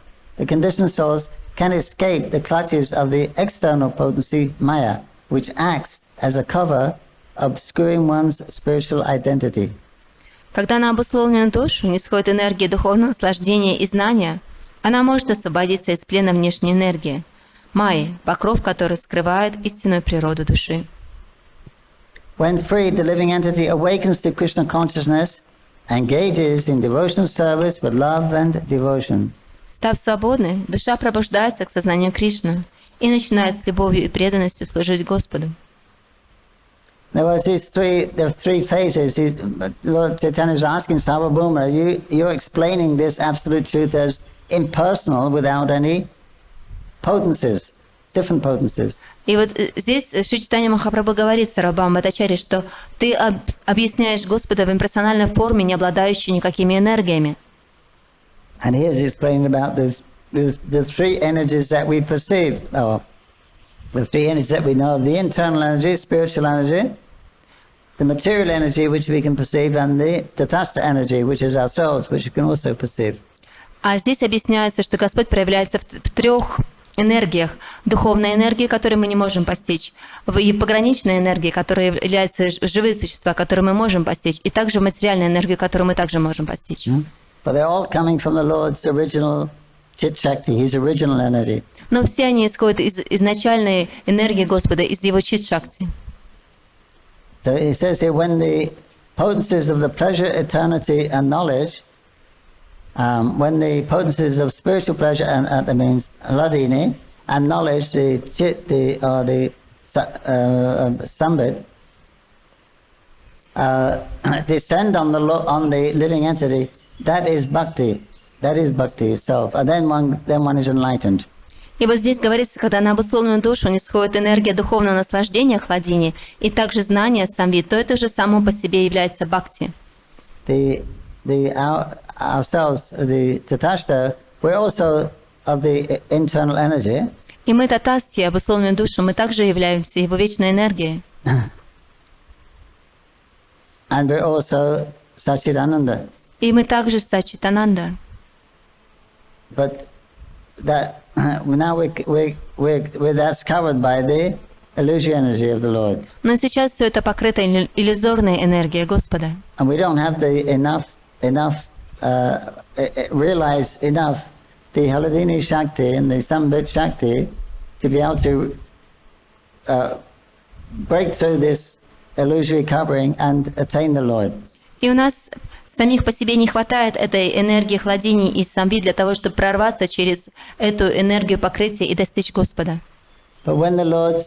can escape the clutches of the external potency, Maya, which acts as a cover, obscuring one's spiritual identity. Когда на обусловленную душу нисходит энергия духовного наслаждения и знания, она может освободиться из плена внешней энергии, майи, покров которой скрывает истинную природу души. When freed, the living entity awakens to Krishna consciousness, engages in devotional service with love and devotion. Став свободной, душа пробуждается к сознанию Кришны и начинает с любовью и преданностью служить Господу. There are three phases. Lord Chaitanya is asking Sarvabhauma, you're explaining this absolute truth as impersonal without any potencies, different potencies. И вот здесь Шри Чайтанья Махапрабху говорит Сарвабхаума Бхаттачарье, что ты объясняешь Господа в имперсональной форме, не обладающей никакими энергиями. And here is explaining about the three energies that we perceive, or the three energies that we know of: the internal energy, spiritual energy, the material energy which we can perceive, and the tatastha energy, which is our souls, which we can also perceive. А здесь объясняется, что Господь проявляется в трех энергиях. Духовная энергия, которую мы не можем постичь, и пограничная энергия, которая является живые существа, которые мы можем постичь, и также материальная энергия, которую мы также можем постичь. But they're all coming from the Lord's original Chit Shakti, his original energy. Но все они исходят из изначальной энергии Господа, из Его чит-шакти. So he says here, when the potencies of the pleasure, eternity, and knowledge, when the potencies of spiritual pleasure, and that means hladini, and knowledge, the chit, the sambit, descend on the living entity, that is bhakti. That is bhakti itself. And then one is enlightened. И вот здесь говорится, когда на обусловленную душу нисходит энергия духовного наслаждения хладини и также знание самвит, то это же само по себе является бхакти. Ourselves, the tatashta, we're also of the internal energy. И мы татастхи, обусловленную душу, мы также являемся Его вечной энергией. And we're also Satchidananda. И мы также Саччитананда. But that now that's covered by the illusory energy of the Lord. Но сейчас все это покрыто иллюзорной энергией Господа. And we don't have the realize enough the Haladini Shakti and the Sambit Shakti to be able to break through this illusory covering and attain the Lord. И у нас самих по себе не хватает этой энергии хладини и самвит для того, чтобы прорваться через эту энергию покрытия и достичь Господа. But when the Lord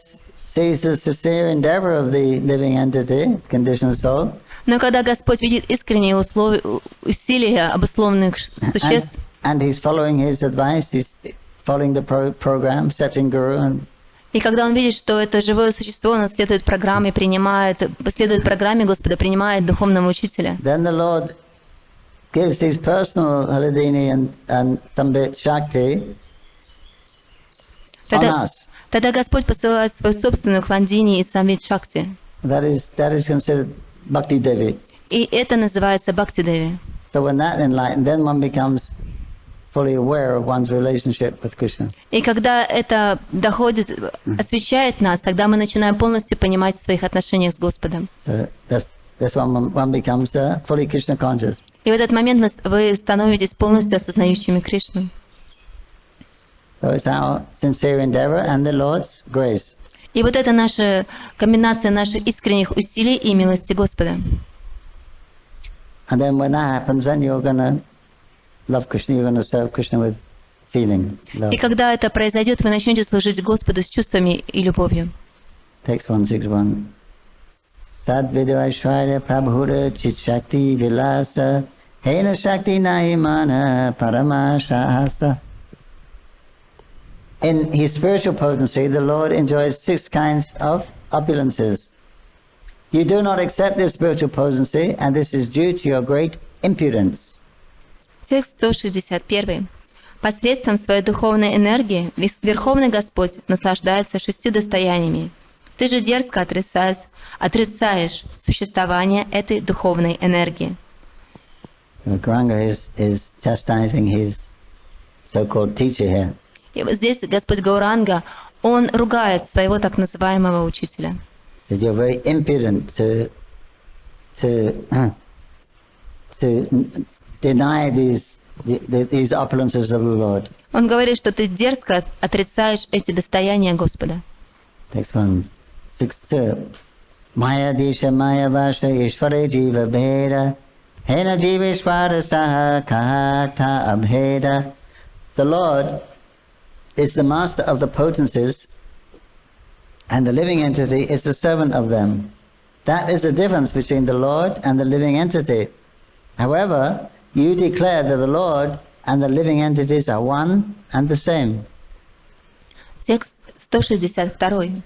sees the sincere endeavor of the living entity, conditioned soul, но когда Господь видит искренние усилия обусловленных существ, and He's following His advice, He's following the program, accepting Guru, and и когда он видит, что это живое существо, он следует программе, следует программе Господа, принимает духовного учителя. Then the Lord gives His personal Haladini and Sambit Shakti on us. Тогда Господь посылает свою собственную хладини и самвит шакти. That is considered Bhakti Devi. И это называется Бхакти Деви. So when that enlightened, then one becomes fully aware of one's relationship with Krishna. И когда это доходит, освещает нас, тогда мы начинаем полностью понимать в своих отношениях с Господом. So that's when one becomes fully Krishna conscious. И в этот момент вы становитесь полностью осознающими Кришну. So it's our sincere endeavor and the Lord's grace. И вот это наша комбинация наших искренних усилий и милости Господа. And then when that happens, then you're going to love Krishna, you're going to serve Krishna with feeling. Love. И когда это произойдет, вы начнете служить Господу с чувствами и любовью. Text 161. Sadvidvaishwarya prabhuda chit shakti vilasa hena shakti nahimana paramashahasa. In His spiritual potency, the Lord enjoys 6 kinds of opulences. You do not accept this spiritual potency, and this is due to your great impudence. Текст 161. Посредством своей духовной энергии Верховный Господь наслаждается 6 достояниями. Ты же дерзко отрицаешь существование этой духовной энергии. Gauranga is chastising his so-called teacher here. И вот здесь Господь Гауранга, он ругает своего так называемого учителя. That you're very impudent to deny these opulences of the Lord. Он говорит, что ты дерзко отрицаешь эти достояния Господа. Next one, 6-2. Maya disha maya vasha ishvare jiva bheda hena jiveshvara saha kahata abheda. The Lord is the master of the potencies, and the living entity is the servant of them. That is the difference between the Lord and the living entity. However, you declare that the Lord and the living entities are one and the same. Текст 162.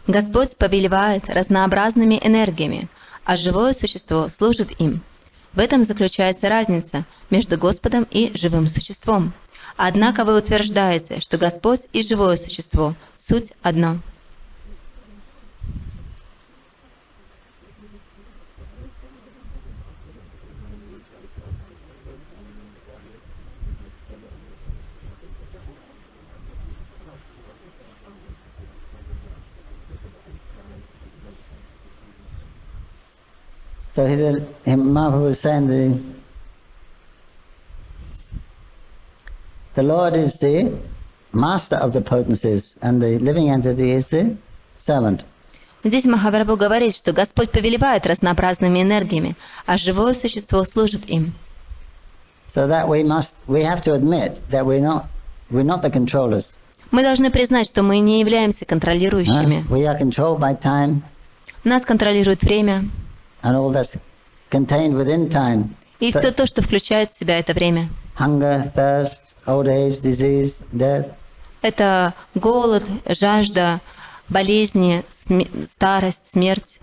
Господь повелевает разнообразными энергиями, а живое существо служит им. В этом заключается разница между Господом и живым существом. Однако вы утверждаете, что Господь и живое существо – суть одно. So Mahaprabhu was saying the Lord is the master of the potencies, and the living entity is the servant. Здесь Махапрабху говорит, что Господь повелевает разнообразными энергиями, а живое существо служит им. So that we have to admit that we're not the controllers. Мы должны признать, что мы не являемся контролирующими. We are controlled by time. Нас контролирует время. And all that's contained within time. И все то, что включает в себя это время. Hunger, thirst, old age, disease, death. Это голод, жажда, болезни, старость, смерть.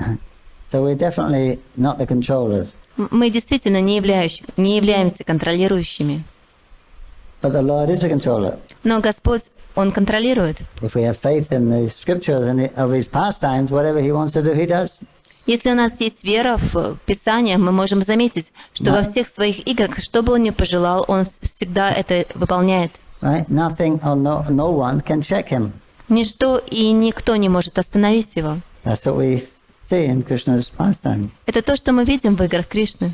So we're definitely not the controllers. Мы действительно не являемся контролирующими. But the Lord is a controller. Но Господь, Он контролирует. If we have faith in the scriptures and of His pastimes, whatever He wants to do, He does. Если у нас есть вера в Писание, мы можем заметить, что во всех своих играх, что бы Он ни пожелал, Он всегда это выполняет. Right? Nothing or no one can check Him. Ничто и никто не может остановить Его. That's what we see in Krishna's pastime. Это то, что мы видим в играх Кришны.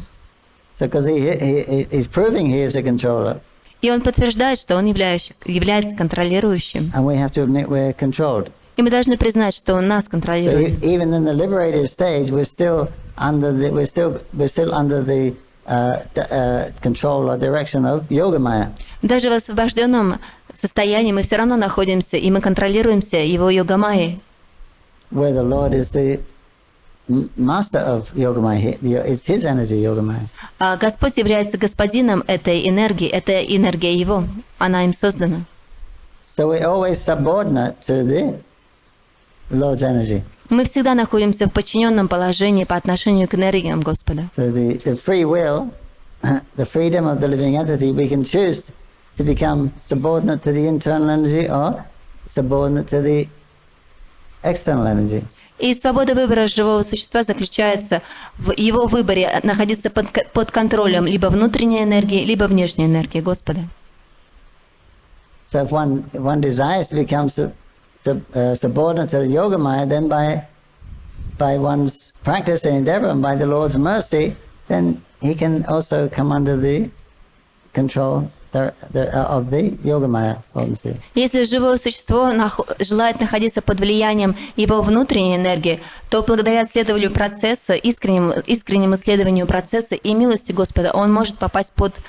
So because he's proving He is a controller. И Он подтверждает, что Он является контролирующим. And we have to admit we're controlled. И мы должны признать, что Он нас контролирует. So even in the liberated stage, we're still under the control or direction of Yoga Maya. Даже в освобожденном состоянии мы все равно находимся, и мы контролируемся Его Йога-майей. Where the Lord is the master of Yoga Maya, it's His energy, Yoga Maya. А Господь является господином этой энергии, это энергия Его, она им создана. So we're always subordinate to the Lord's energy. Мы всегда находимся в подчиненном положении по отношению к энергиям Господа. So the free will, the freedom of the living entity, we can choose to become subordinate to the internal energy or subordinate to the external energy. И свобода выбора живого существа заключается в его выборе находиться под контролем либо внутренней энергии, либо внешней энергии Господа. So if one desires to become subordinate to the Yoga Maya, then by one's practice and endeavor and by the Lord's mercy, then he can also come under the control of the Yoga Maya potency. Если живое существо желает находиться под влиянием его внутренней энергии, то благодаря исследованию процесса, искреннему исследованию процесса и милости Господа, он может попасть под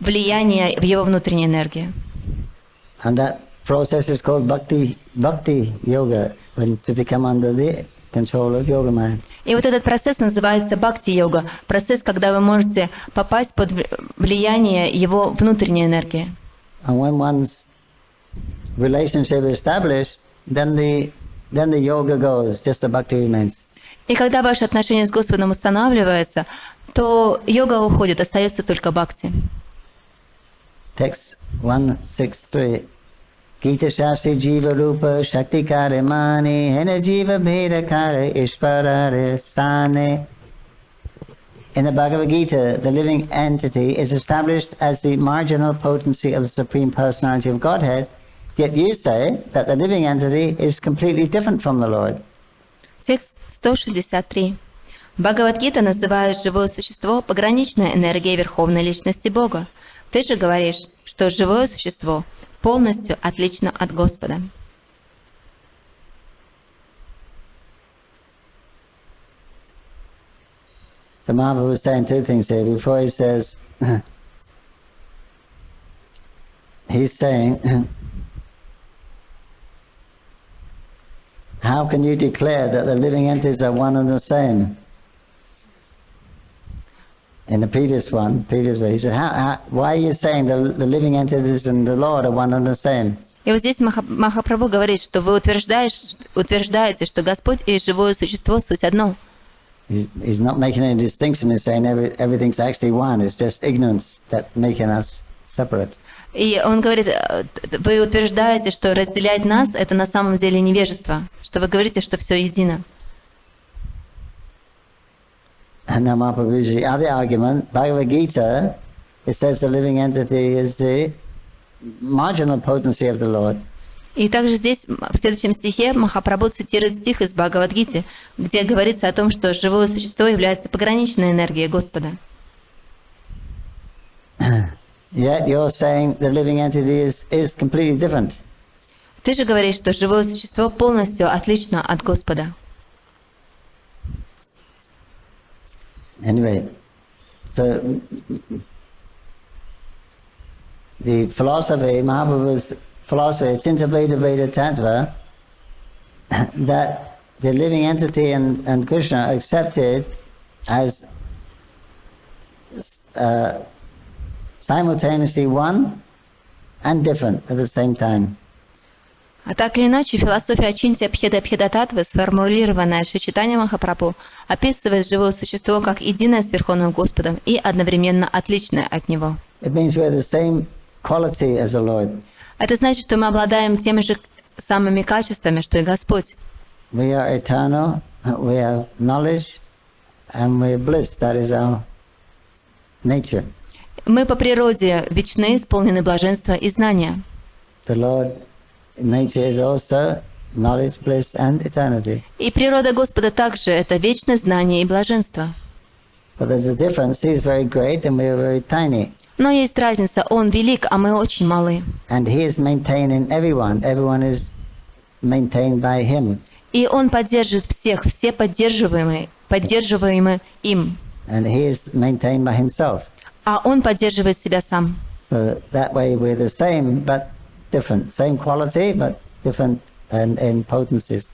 влияние в его внутренней энергии. And that process is called bhakti yoga, when to become under the control of Yoga Maya. И вот этот процесс называется бхакти-йога, процесс, когда вы можете попасть под влияние его внутренней энергии. And when one's relationship is established, then the yoga goes, just the bhakti remains. И когда ваши отношения с Господом устанавливаются, то йога уходит, остается только бхакти. Text 163. Gita Shastri Jiva Rupa Shakti Kare Mani Hena Jiva Bheda Kare Ishvara Sthane. In the Bhagavad Gita, the living entity is established as the marginal potency of the Supreme Personality of Godhead, yet you say that the living entity is completely different from the Lord. Текст 163. Бхагавад-гита называет живое существо пограничной энергией Верховной Личности Бога. Ты же говоришь, что живое существо полностью отлично от Господа. So Mahaprabhu was saying two things here. Before he says, he's saying, how can you declare that the living entities are one and the same? In the previous way, he said, why are you saying the living entities and the Lord are one and the same? И вот здесь Махапрабху говорит, что вы утверждаете, что Господь и живое существо суть одно. He's not making any distinction. He's saying everything's actually one. It's just ignorance that making us separate. И он говорит, вы утверждаете, что разделять нас — это на самом деле невежество, что вы говорите, что все едино. And now Mahaprabhu's the other argument, Bhagavad Gita, it says the living entity is the marginal potency of the Lord. И также здесь, в следующем стихе, Махапрабху цитирует стих из Бхагавад-гиты, где говорится о том, что живое существо является пограничной энергией Господа. Yet you're saying the living entity is completely different. Ты же говоришь, что живое существо полностью отлично от Господа. Anyway, so the philosophy, Mahaprabhu's philosophy, Chintabheda Veda Tattva, that the living entity and Krishna are accepted as simultaneously one and different at the same time. А так или иначе, философия Ачинтья Бхеда Бхеда Татвы, сформулированная Шри Чайтанья-Махапрабху, описывает живое существо как единое с Верховным Господом и одновременно отличное от Него. It means we're the same quality as the Lord. Это значит, что мы обладаем теми же самыми качествами, что и Господь. We are eternal, we have knowledge, and we are bliss. That is our nature. Мы по природе вечны, исполнены блаженства и знания. The Lord, nature is also knowledge, bliss, and eternity. И природа Господа также это вечное знание и блаженство. But there's a difference. He is very great, and we are very tiny. Но есть разница, Он велик, а мы очень малы. And He is maintaining everyone. Everyone is maintained by Him. И Он поддерживает всех, все поддерживаемые им. And He is maintained by Himself. А Он поддерживает себя сам. So that way we're the same, but different. Same quality, but different in potencies.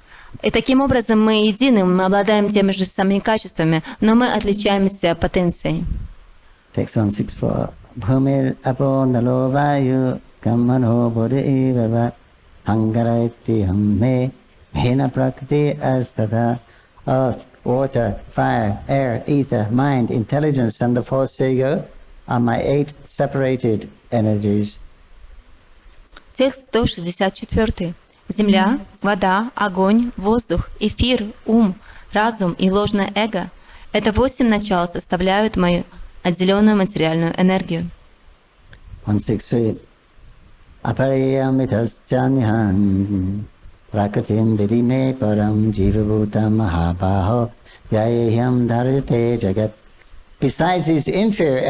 И таким образом мы едины, мы обладаем теми же самыми качествами, но мы отличаемся потенцией. Text 164. Bhumir apo nalo vayu kammano bodhi vava hangaraiti hamme hena prakriti astata. Earth, water, fire, air, ether, mind, intelligence, and the force ego are my 8 separated energies. Текст 164. Земля, вода, огонь, воздух, эфир, ум, разум и ложное эго – это 8 начал составляют мою отделенную материальную энергию. 163. Apariyamitasjanyan prakritim vidime param jivabhutam mahabaho yayehyam dharite jagat. Besides these inferior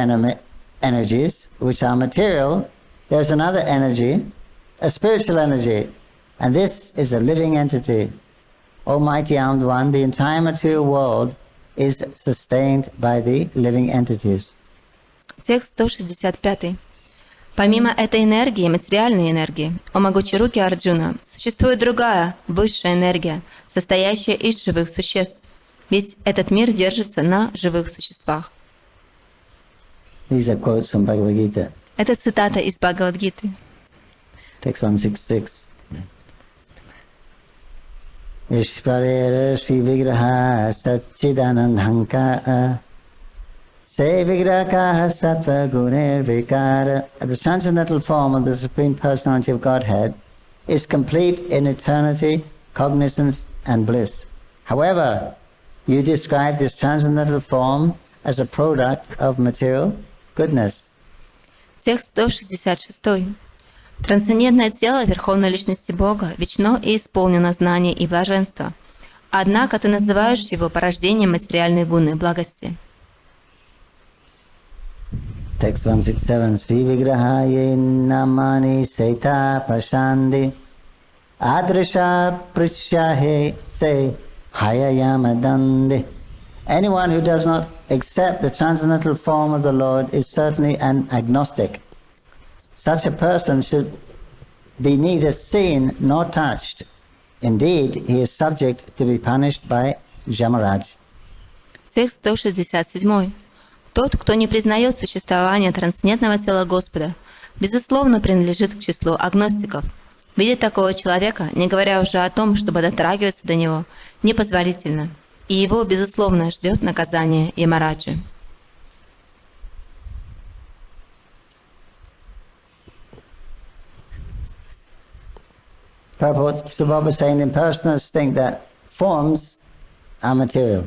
energies, which are material, there's another energy, a spiritual energy, and this is a living entity. Almighty Armed One, the entire material world is sustained by the living entities. Текст 165. Помимо этой энергии, материальной энергии, о могучей руке Арджуна, существует другая, высшая энергия, состоящая из живых существ. Весь этот мир держится на живых существах. These are quotes from Bhagavad Gita. Это цитата из Бхагавад-гиты. Text 166. Vishvarera Shri Vigraha Satchidanandhankara Se Vigrakaha Sattva Guner Vikara. The transcendental form of the Supreme Personality of Godhead is complete in eternity, cognizance, and bliss. However, you describe this transcendental form as a product of material goodness. Текст 166. Трансцендентное тело Верховной Личности Бога вечно и исполнено знания и блаженства. Однако ты называешь его порождением материальной гуны благости. Text 167. Sri Vigrahaye namani seta pashandi adrisha prishyahe se hayayamadandi. Anyone who does not accept the transcendental form of the Lord is certainly an agnostic. Such a person should be neither seen nor touched. Indeed, he is subject to be punished by Jamaraj. Текст 167. Тот, кто не признает существование трансцендентного тела Господа, безусловно принадлежит к числу агностиков. Видеть такого человека, не говоря уже о том, чтобы дотрагиваться до него, непозволительно, и его, безусловно, ждет наказание Ямараджи. Prabhu was saying impersonalists think that forms are material.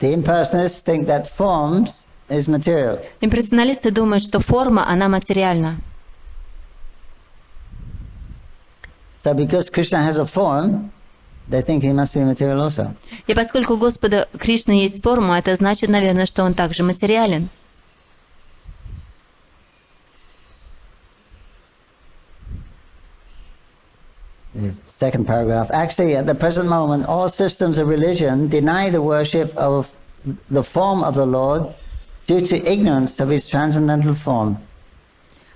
The impersonalists think that forms is material. Имперсоналисты думают, что форма, она материальна. So because Krishna has a form, they think he must be material also. И поскольку у Господа Кришны есть форма, это значит, наверное, что он также материален. The second paragraph. Actually, at the present moment, all systems of religion deny the worship of the form of the Lord due to ignorance of his transcendental form.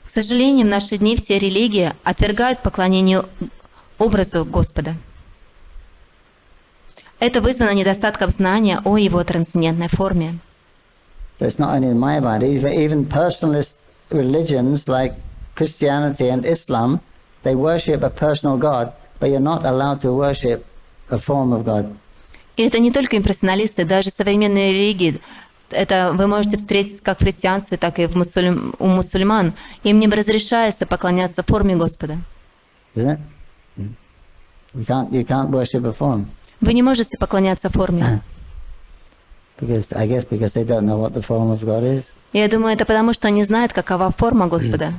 К сожалению, в наши дни все религии отвергают поклонение образу Господа. Это вызвано недостатком знания о его трансцендентной форме. So it's not only in Mayapur, but even personalist religions like Christianity and Islam, they worship a personal God, but you're not allowed to worship a form of God. И это не только имперсоналисты, даже современные религии. Это вы можете встретить как в христианстве, так и у мусульман. Им не разрешается поклоняться форме Господа. Isn't it? You can't worship a form. Вы не можете поклоняться форме. Because they don't know what the form of God is. Я думаю, это потому, что они знают, какова форма Господа.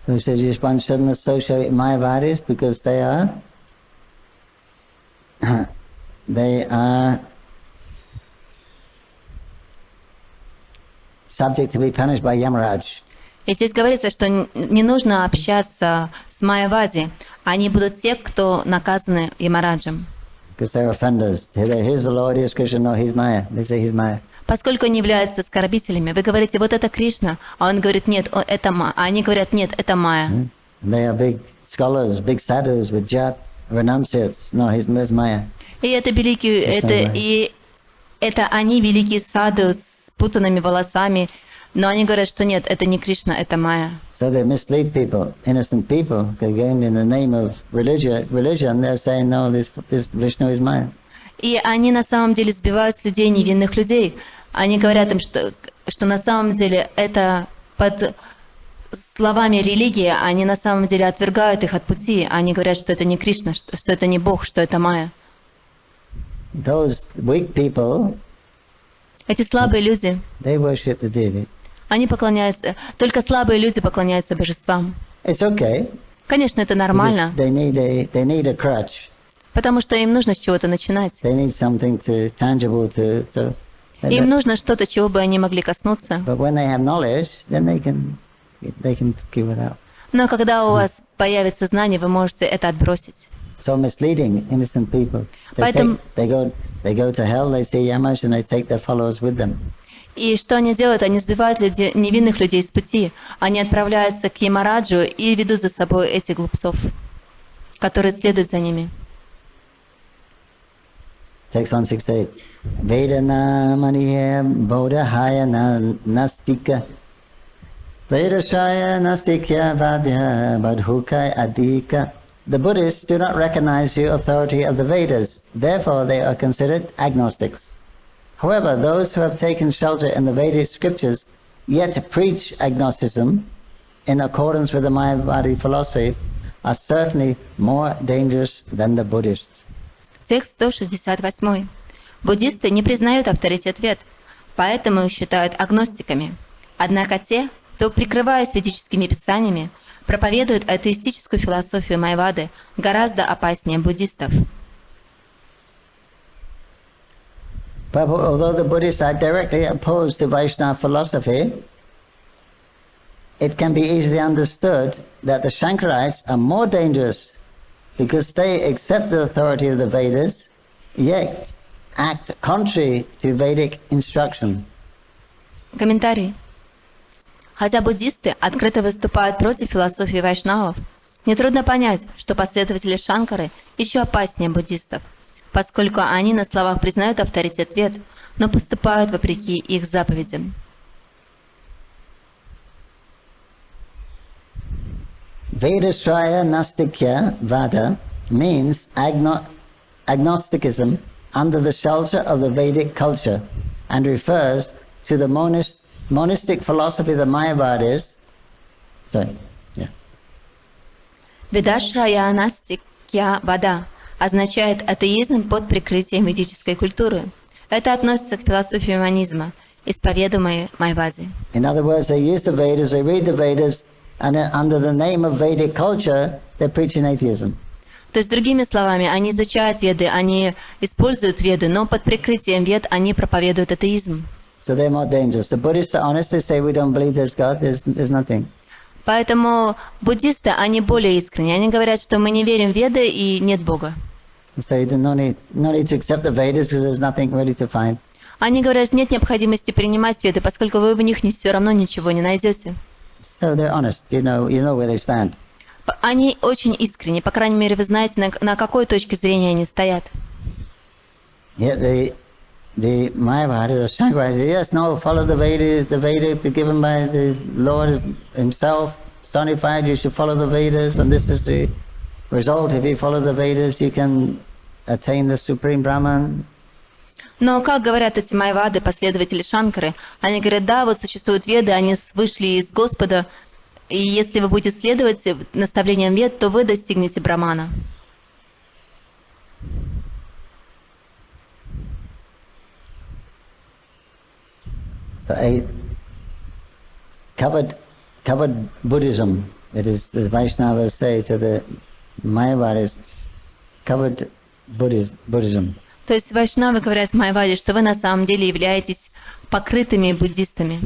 So he says one shouldn't associate Mayavadis because they are subject to be punished by Yamaraj. И здесь говорится, что не нужно общаться с Майявади. Они будут те, кто наказаны Ямараджем. Because they're offenders. Here's the Lord, here's Krishna, no, he's Maya. They say he's Maya. Поскольку они являются оскорбителями, вы говорите, вот это Кришна, а он говорит, нет, это Майя. А они говорят, нет, это Майя. They are big scholars, big sadhus with jat, renunciates. No, he's Maya. И это великие, это они великие саду с путанными волосами, но они говорят, что нет, это не Кришна, это Майя. So they mislead people, innocent people. Again, in the name of religion, they're saying, no, this Vishnu is Maya. И они на самом деле сбивают с людей невинных людей. Они говорят им, что на самом деле это под словами религии, они на самом деле отвергают их от пути. Они говорят, что это не Кришна, что это не Бог, что это Майя. Those weak people, эти слабые люди, they worship the deity. Они поклоняются, только слабые люди поклоняются божествам. It's okay. Конечно, это нормально. They need a crutch. Потому что им нужно с чего-то начинать. They need something tangible to. Им нужно что-то, чего бы они могли коснуться. But when they have knowledge, then they can give it out. Но когда у вас появится знание, вы можете это отбросить. So misleading innocent people. Поэтому They go to hell. They see Yamash and they take their followers with them. И что они делают? Они сбивают невинных людей с пути. Они отправляются к Ямараджу и ведут за собой этих глупцов, которые следуют за ними. Text 168. Vedana maniya bodhaya nastika. Vedashaya nastikya vadya badhukai adika. The Buddhists do not recognize the authority of the Vedas. Therefore, they are considered agnostics. However, those who have taken shelter in the Vedic scriptures yet preach agnosticism in accordance with the Mayavadi philosophy are certainly more dangerous than the Buddhists. Текст 168. Буддисты не признают авторитет Вед, поэтому их считают агностиками. Однако те, кто, прикрываясь ведическими писаниями, проповедуют атеистическую философию Майявады, гораздо опаснее буддистов. Prabhu, although the Buddhists are directly opposed to Vaishnava philosophy, it can be easily understood that the Shankarites are more dangerous because they accept the authority of the Vedas, yet act contrary to Vedic instruction. Комментарий. Хотя буддисты открыто выступают против философии вайшнавов, нетрудно понять, что последователи Шанкары еще опаснее буддистов, поскольку они на словах признают авторитет Вед, но поступают вопреки их заповедям. Vedashraya Nastikya Vada means agnosticism under the shelter of the Vedic culture, and refers to the monistic philosophy of the Mayavadis. Sorry, yeah. Ведашрая Настикья Вада означает атеизм под прикрытием ведической культуры. Это относится к философии монизма, исповедуемой Майавади. In other words, they use the Vedas, they read the Vedas, and under the name of Vedic culture, they're preaching atheism. То есть, другими словами, они изучают Веды, они используют Веды, но под прикрытием Вед они проповедуют атеизм. So they're more dangerous. The Buddhists honestly say we don't believe there's God, there's nothing. Поэтому буддисты, они более искренние. Они говорят, что мы не верим в Веды и нет Бога. So no need to accept the Vedas because there's nothing really to find. Они говорят, нет необходимости принимать Веды, поскольку вы в них все равно ничего не найдете. So they're honest, you know where they stand. Они очень искренни, по крайней мере, вы знаете, на какой точке зрения они стоят. Yet the Mayavadis or Shankaras say, yes, no, follow the Veda given by the Lord himself, personified, you should follow the Vedas, and this is the result. If you follow the Vedas, you can attain the Supreme Brahman. Но, как говорят эти майвады, последователи Шанкары, они говорят, да, вот существуют Веды, они вышли из Господа, и если вы будете следовать наставлениям Вед, то вы достигнете Брамана. So a covered Buddhism, that is, the Vaishnavas say to the Mayavadis, covered Buddhism. То есть вайшнавы говорят в Майаваде, что вы на самом деле являетесь покрытыми буддистами.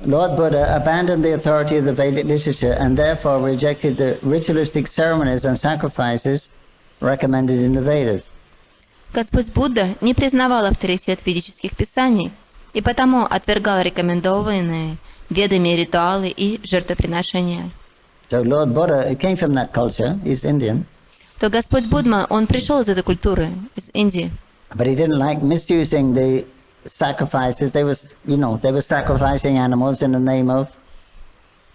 Lord Buddha abandoned the authority of the Vedic literature and therefore rejected the ritualistic ceremonies and sacrifices recommended in the Vedas. Господь Будда не признавал авторитет ведических писаний и потому отвергал рекомендованные ведами ритуалы и жертвоприношения. So Lord Buddha came from that culture, he's Indian. То Господь Будда, он пришел из этой культуры, из Индии. But he didn't like misusing the sacrifices. They were sacrificing animals in the name of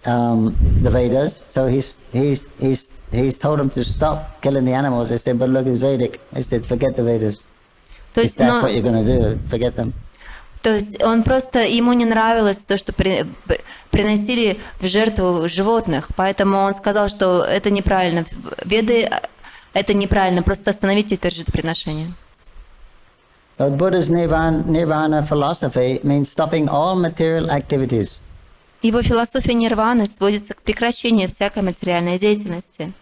the Vedas. So he's told them to stop killing the animals. They said, but look, it's Vedic. He said, forget the Vedas. If that's what you're going to do, forget them. То есть он просто, ему не нравилось то, что приносили в жертву животных, поэтому он сказал, что это неправильно. Веды это неправильно, просто остановите это жертвоприношение. But Buddha's nirvana philosophy means stopping all material activities. Его философия нирваны сводится к прекращению всякой материальной деятельности.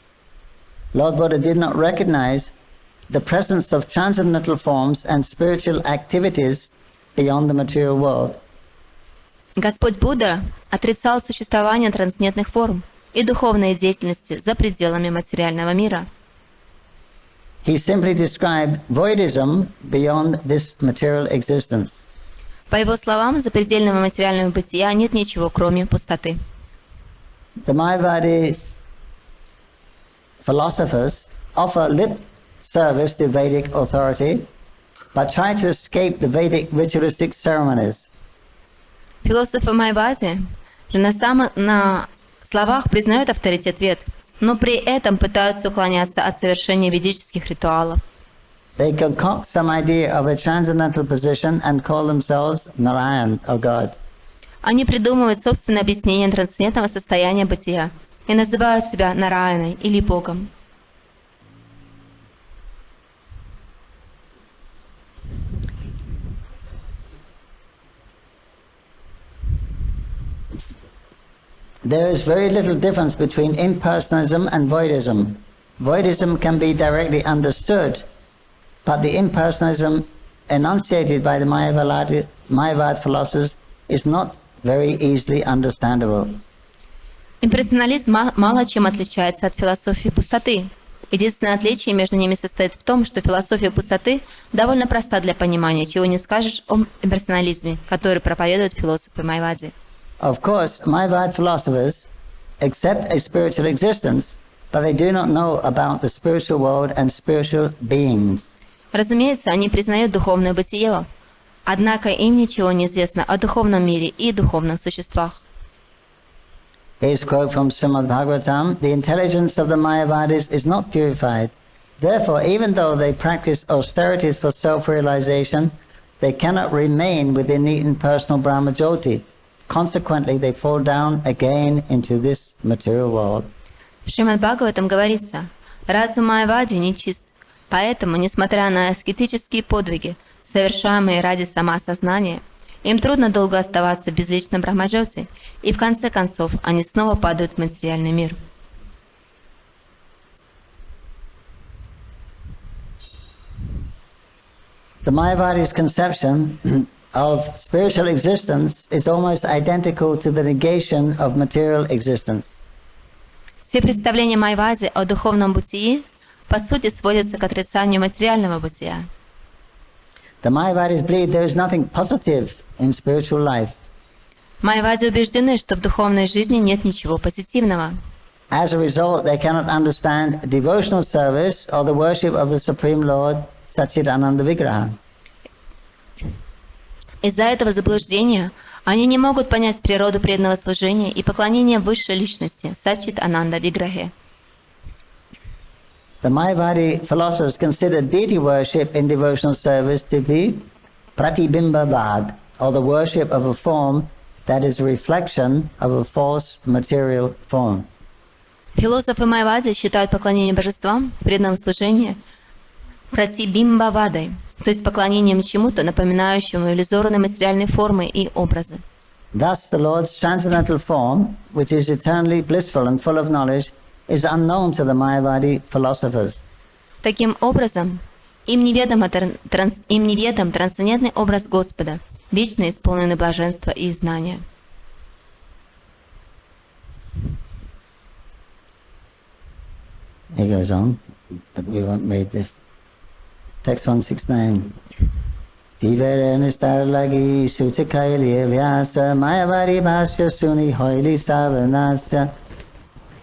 Lord Buddha did not recognize the presence of transcendental forms and spiritual activities beyond the material world. Господь Будда отрицал существование трансцендентных форм и духовной деятельности за пределами материального мира. He simply described voidism beyond this material existence. По его словам, за пределами материального бытия нет ничего, кроме пустоты. The Mayavadi philosophers offer lip service to Vedic authority, but try to escape the Vedic ritualistic ceremonies. Философы Майавади же на словах признают авторитет Вед, но при этом пытаются уклоняться от совершения ведических ритуалов. They concoct some idea of a transcendental position and call themselves Narayan, or God. Они придумывают собственное объяснение трансцендентного состояния бытия и называют себя Нараяной или Богом. There is very little difference between impersonalism and voidism. Voidism can be directly understood, but the impersonalism enunciated by the Mayavad philosophers is not very easily understandable. Имперсонализм мало чем отличается от философии пустоты. Единственное отличие между ними состоит в том, что философия пустоты довольно проста для понимания, чего не скажешь о имперсонализме, который проповедуют философы Майавади. Of course, Mayavad philosophers accept a spiritual existence, but they do not know about the spiritual world and spiritual beings. Разумеется, они признают духовное бытие, однако им ничего не известно о духовном мире и духовных существах. Here's a quote from Srimad Bhagavatam. The intelligence of the Mayavadis is not purified. Therefore, even though they practice austerities for self-realization, they cannot remain within the impersonal Brahma Jyoti. Consequently, they fall down again into this material world. В Шримад Бхагаватам говорится, разум Майявади нечист, поэтому, несмотря на аскетические подвиги, совершаемые ради самоосознания, им трудно долго оставаться в безличном Брахмаджоте, и в конце концов они снова падают в материальный мир. The Mayavadi's conception of spiritual existence is almost identical to the negation of material existence. Все представления Майявади о духовном бытии по сути сводятся к отрицанию материального бытия. The Mayavadis believe there is nothing positive in spiritual life. Майявади убеждены, что в духовной жизни нет ничего позитивного. As a result, they cannot understand devotional service or the worship of the Supreme Lord, Satchidananda Vigraha. Из-за этого заблуждения они не могут понять природу преданного служения и поклонения высшей личности, Саччит-ананда Виграхе. The Mayavadi philosophers consider deity worship in devotional service to be pratibimbavad, or the worship of a form that is a reflection of a false material form. Философы Майявади считают поклонение божествам в преданном служении пратибимбавадой, то есть поклонением чему-то, напоминающему иллюзорные материальные формы и образы. Thus, the Lord's transcendental form, which is eternally blissful and full of knowledge, is unknown to the Mayavadi philosophers. Таким образом, им неведом трансцендентный образ Господа, вечно исполненный блаженства и знания. He goes on, but we won't read this. Text 169. Jivere nistar lagi suchakaili vyasa Mayavadi bhasya suni hoili savanasya.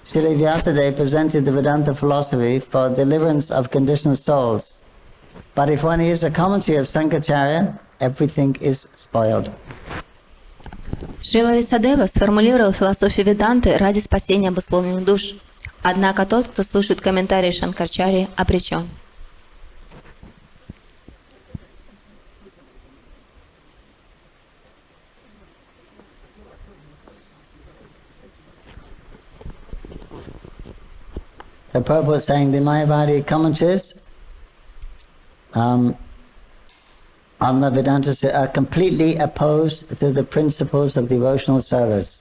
Shri Vyasadeva presented the Vedanta philosophy for deliverance of conditioned souls. But if one hears a commentary of Sankacharya, everything is spoiled. Шрила Висадева сформулировал философию Веданты ради спасения обусловленных душ. Однако тот, кто слушает комментарии Шанкарачарьи, обречен. The Prabhu was saying the Mayavadi commentaries on the Vedanta are completely opposed to the principles of devotional service.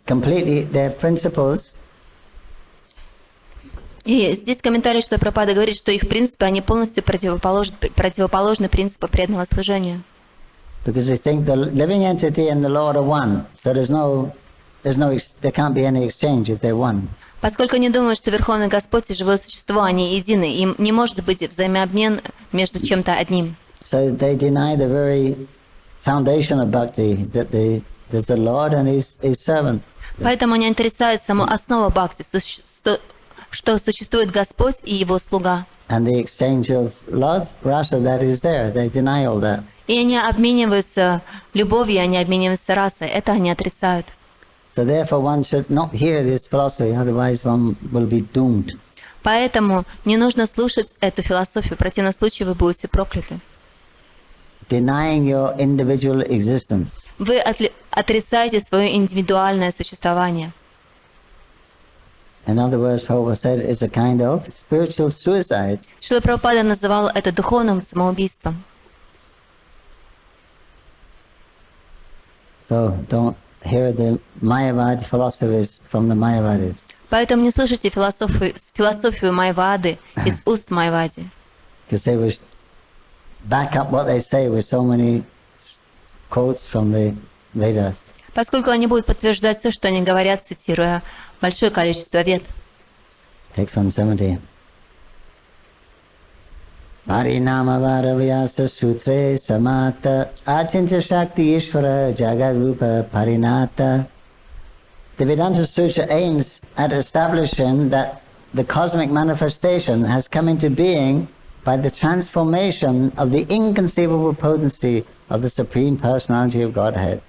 Completely, their principles. И здесь комментарий, что Прабхупада говорит, что их принципы, они полностью противоположны принципу преданного служения. Because they think the living entity and the Lord are one, so there can't be any exchange if they're one. Поскольку они думают, что Верховный Господь и живое существо, они едины, им не может быть взаимообмен между чем-то одним. So they deny the very foundation of bhakti, that there's the Lord and His servant. Поэтому они отрицают саму основу бхакти, что существует Господь и Его слуга. And the exchange of love, rasa, that is there. They deny all that. И они обмениваются любовью, они обмениваются расой. Это они отрицают. So therefore one should not hear this philosophy, otherwise one will be doomed. Поэтому не нужно слушать эту философию, в противном случае вы будете прокляты. Denying your individual existence. Вы отрицаете свое индивидуальное существование. In other words, Prabhupada said it's a kind of spiritual suicide. Шрила Прабхупада называл это духовным самоубийством. So don't hear the Mayavad philosophers from the Mayavadis. Поэтому не слушайте философию Майявады из уст Майявади. Because they will back up what they say with so many quotes from the Vedas. Поскольку они будут подтверждать все, что они говорят, цитируя большое количество вед. Text 170. Parinama Varavayasa Sutre Samata Achintya Shakti Ishvara Jagarupa Parinata. The Vedanta Sutra aims at establishing that the cosmic manifestation has come into being by the transformation of the inconceivable potency of the Supreme Personality of Godhead.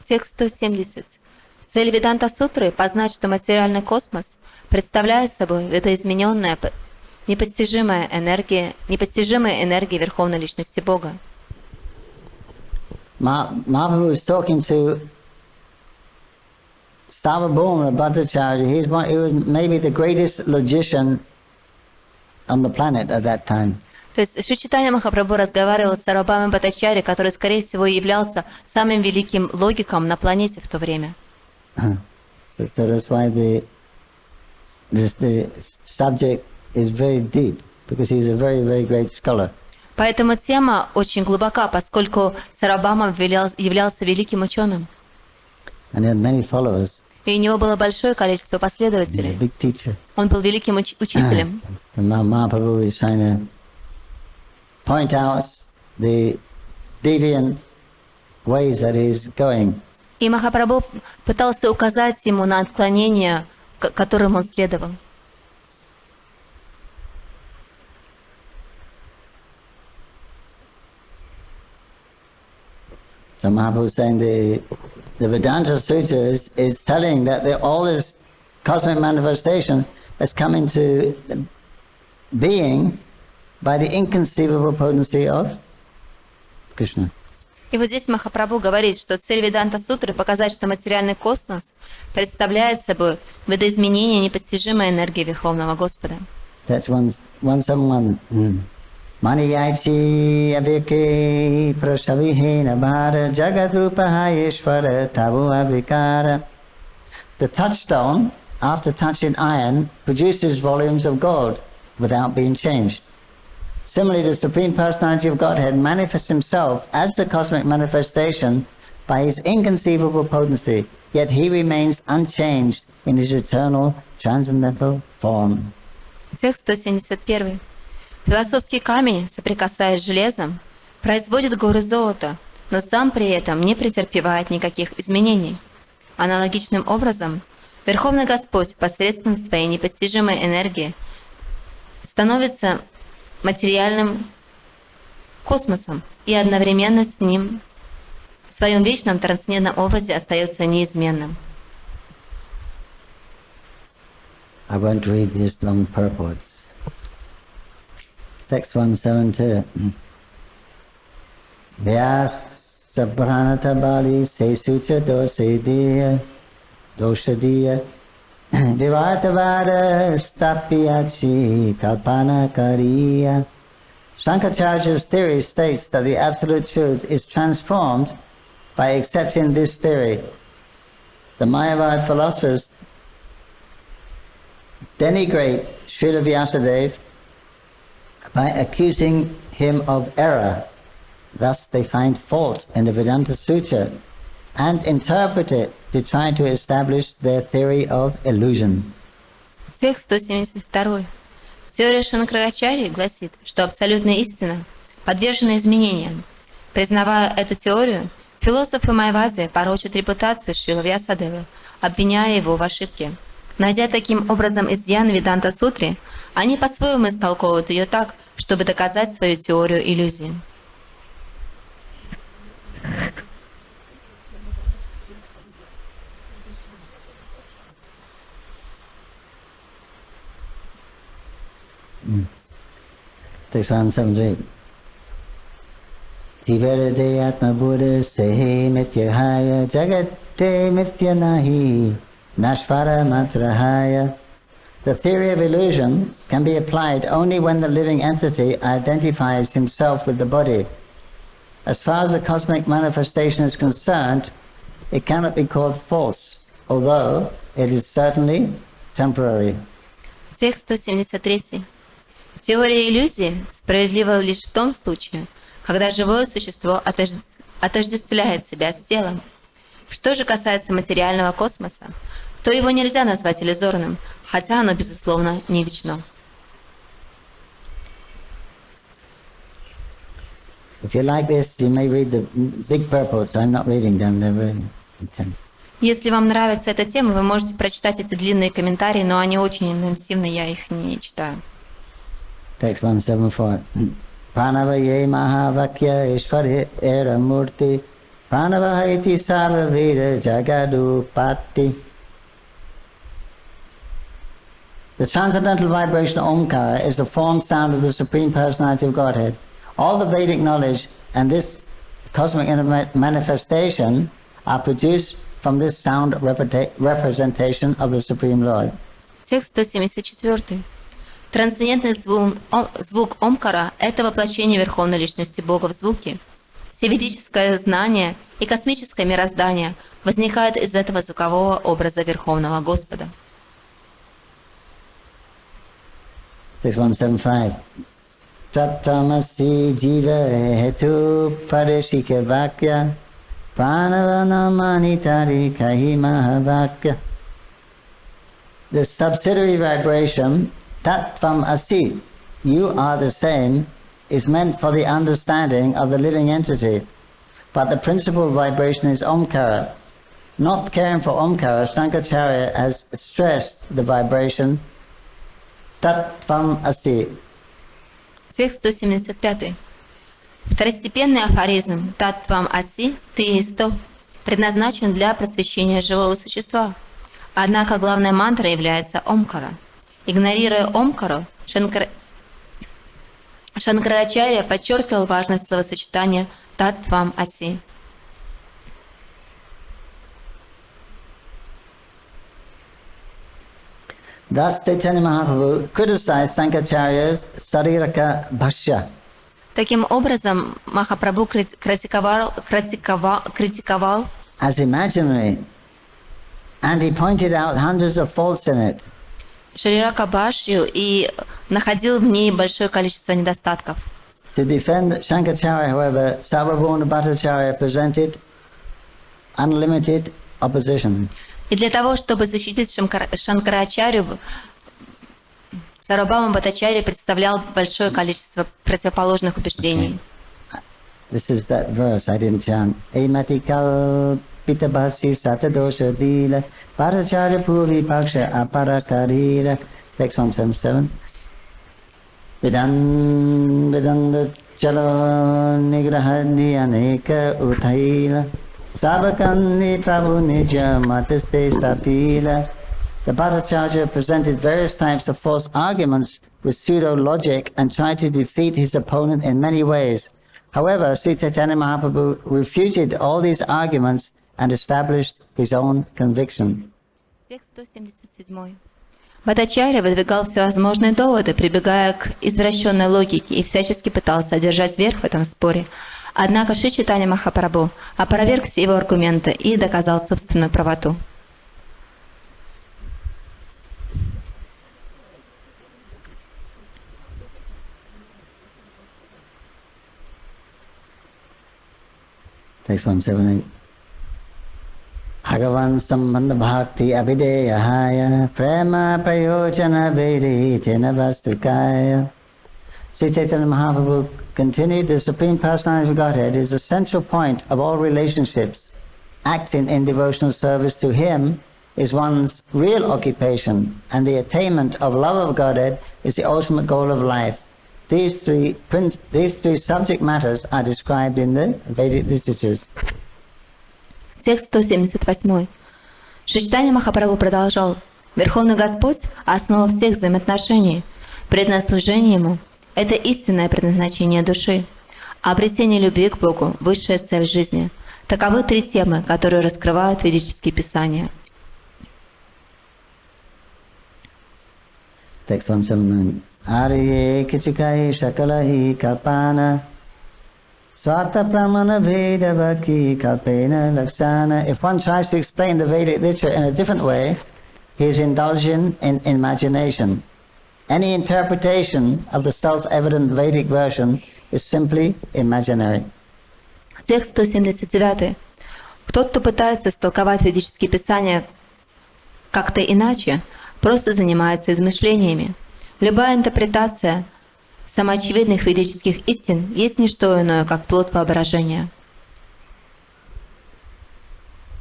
Текст 170. Цель Веданта-сутры — познать, что материальный космос представляет собой видоизмененная, непостижимая энергия Верховной Личности Бога. Mahaprabhu is talking to Sarvabhauma Bhattacharya. He was maybe the greatest logician on the planet at that time. То есть Шри Чайтанья Махапрабху разговаривал с Сарвабхаумой Бхаттачарьей, который, скорее всего, являлся самым великим логиком на планете в то время. So that's why the subject is very deep, because he's a very, very great scholar. Поэтому тема очень глубока, поскольку Сарвабхаума являлся великим ученым. And he had many followers. И у него было большое количество He's a последователей. big teacher. Он был великим учителем. So Mahaprabhu is trying to point out the deviant ways that he's going. И Махапрабху пытался указать ему на отклонения, которым он следовал. So Mahaprabhu is saying the Vedanta Sutra is telling that all this cosmic manifestation has come into being by the inconceivable potency of Krishna. И вот здесь Махапрабху говорит, что цель Веданта-сутры — показать, что материальный космос представляет собой видоизменение непостижимой энергии Верховного Господа. That's 171. Maniyachi avike prasavihena bhara jagadrupahayeshvara tabu avikara. The touchstone, after touching iron, produces volumes of gold without being changed. Similarly, the Supreme Personality of Godhead manifests himself as the cosmic manifestation by his inconceivable potency, yet he remains unchanged in his eternal transcendental form. Текст 171. Философский камень, соприкасаясь с железом, производит горы золота, но сам при этом не претерпевает никаких изменений. Аналогичным образом, Верховный Господь посредством своей непостижимой энергии становится материальным космосом и одновременно с ним в своем вечном трансцендентном образе остается неизменным. I won't read these long purports. Text 172. Vyasa Pranata Bali Sesucha Doshadiya Vivartavada Stapyachi Kalpana Kariya. Shankaracharya's theory states that the absolute truth is transformed by accepting this theory. The Mayavad philosophers denigrate Srila Vyasadeva by accusing him of error. Thus they find fault in the Vedanta Sutra and interpret it to try to establish their theory of illusion. Текст 172. Теория Шанкарачарьи гласит, что абсолютная истина подвержена изменениям. Признавая эту теорию, философы Майавади порочат репутацию Шрила Вьясадевы, обвиняя его в ошибке. Найдя таким образом изъян Веданта-сутре, они по-своему истолковывают ее так, чтобы доказать свою теорию иллюзии. Text 173. Jivarade Atma Buddha Sehe Mityahaya Jagate Mityanahi Nashvara Matrahaya. The theory of illusion can be applied only when the living entity identifies himself with the body. As far as the cosmic manifestation is concerned, it cannot be called false, although it is certainly temporary. Текст 173. Теория иллюзии справедлива лишь в том случае, когда живое существо отождествляет себя с телом. Что же касается материального космоса, то его нельзя назвать иллюзорным, хотя оно, безусловно, не вечно. If you like this, you may read the big purports. I'm not reading them, they're very intense. Если вам нравится эта тема, вы можете прочитать эти длинные комментарии, но они очень интенсивны, я их не читаю. Text 174. Pranava ye mahavakya ishvari era murti Pranavahiti Sarvaveda Jagadupati. The transcendental vibration of Omkara is the form sound of the Supreme Personality of Godhead. All the Vedic knowledge and this cosmic manifestation are produced from this sound representation of the Supreme Lord. Текст 174. Трансцендентный звук Омкара – это воплощение Верховной Личности Бога в звуке. Все ведическое знание и космическое мироздание возникает из этого звукового образа Верховного Господа. Text 175. Tattamasi jiva hetu parishika vakya pranavanamanitari kahimahavakya. The subsidiary vibration, tattvam asi, you are the same, is meant for the understanding of the living entity. But the principal vibration is Omkara. Not caring for Omkara, Shankaracharya has stressed the vibration tattvam asi. Текст 175. Второстепенный афоризм «Таттвам аси» «Ты есть то» предназначен для просвещения живого существа. Однако главная мантра является Омкара. Игнорируя Омкару, Шанкарачарья подчеркивал важность словосочетания «Таттвам аси». Thus Chaitanya Mahaprabhu criticized Shankaracharya's Sariraka Bhashya. Таким образом, Махапрабху критиковал as imaginary, and he pointed out hundreds of faults in it. Шрирака Бхашью и находил в ней большое количество недостатков. To defend Shankaracharya, however, Sarvabhauma Bhattacharya presented unlimited opposition. И для того, чтобы защитить Шанкарачарью, Сарвабхаума Бхаттачарья представлял большое количество противоположных убеждений. This is that verse I didn't chant. Ematikal pitabhasi satadosha dila Bhattacharya puri paksha aparakarira. Text 177. Vidanda chalo nigrahani aneka uthaila Savakandi prabhu nija mataste stapila. The Bhattacharya presented various types of false arguments with pseudo-logic and tried to defeat his opponent in many ways. However, Sri Chaitanya Mahaprabhu refuted all these arguments and established his own conviction. Текст 177. Бхаттачарья выдвигал всевозможные доводы, прибегая к извращенной логике, и всячески пытался одержать верх в этом споре. Однако Шри Чайтанья Махапрабху опроверг все его аргументы и доказал собственную правоту. Text 178. Bhagavan sambandha bhakti abhideyahaya prema prayojana vedi tena vastukaya. Sri Chaitanya Mahaprabhu continued, the Supreme Personality of Godhead is the central point of all relationships. Acting in devotional service to Him is one's real occupation, and the attainment of love of Godhead is the ultimate goal of life. These three subject matters are described in the Vedic literatures. Текст 178. Шри Чайтанья Махапрабху продолжал. Верховный Господь – основа всех взаимоотношений. Преданное служение Ему – это истинное предназначение души. А обретение любви к Богу – высшая цель жизни. Таковы три темы, которые раскрывают ведические писания. Text 179. Ariye kichikai shakalahi kalpana swata pramana veda vaki kalpena laksana. If one tries to explain the Vedic literature in a different way, he is indulging in imagination. Any interpretation of the self-evident Vedic version is simply imaginary. Текст 179. Тот, кто пытается истолковать ведические писания как-то иначе, просто занимается измышлениями. Любая интерпретация самоочевидных ведических истин есть не что иное, как плод воображения.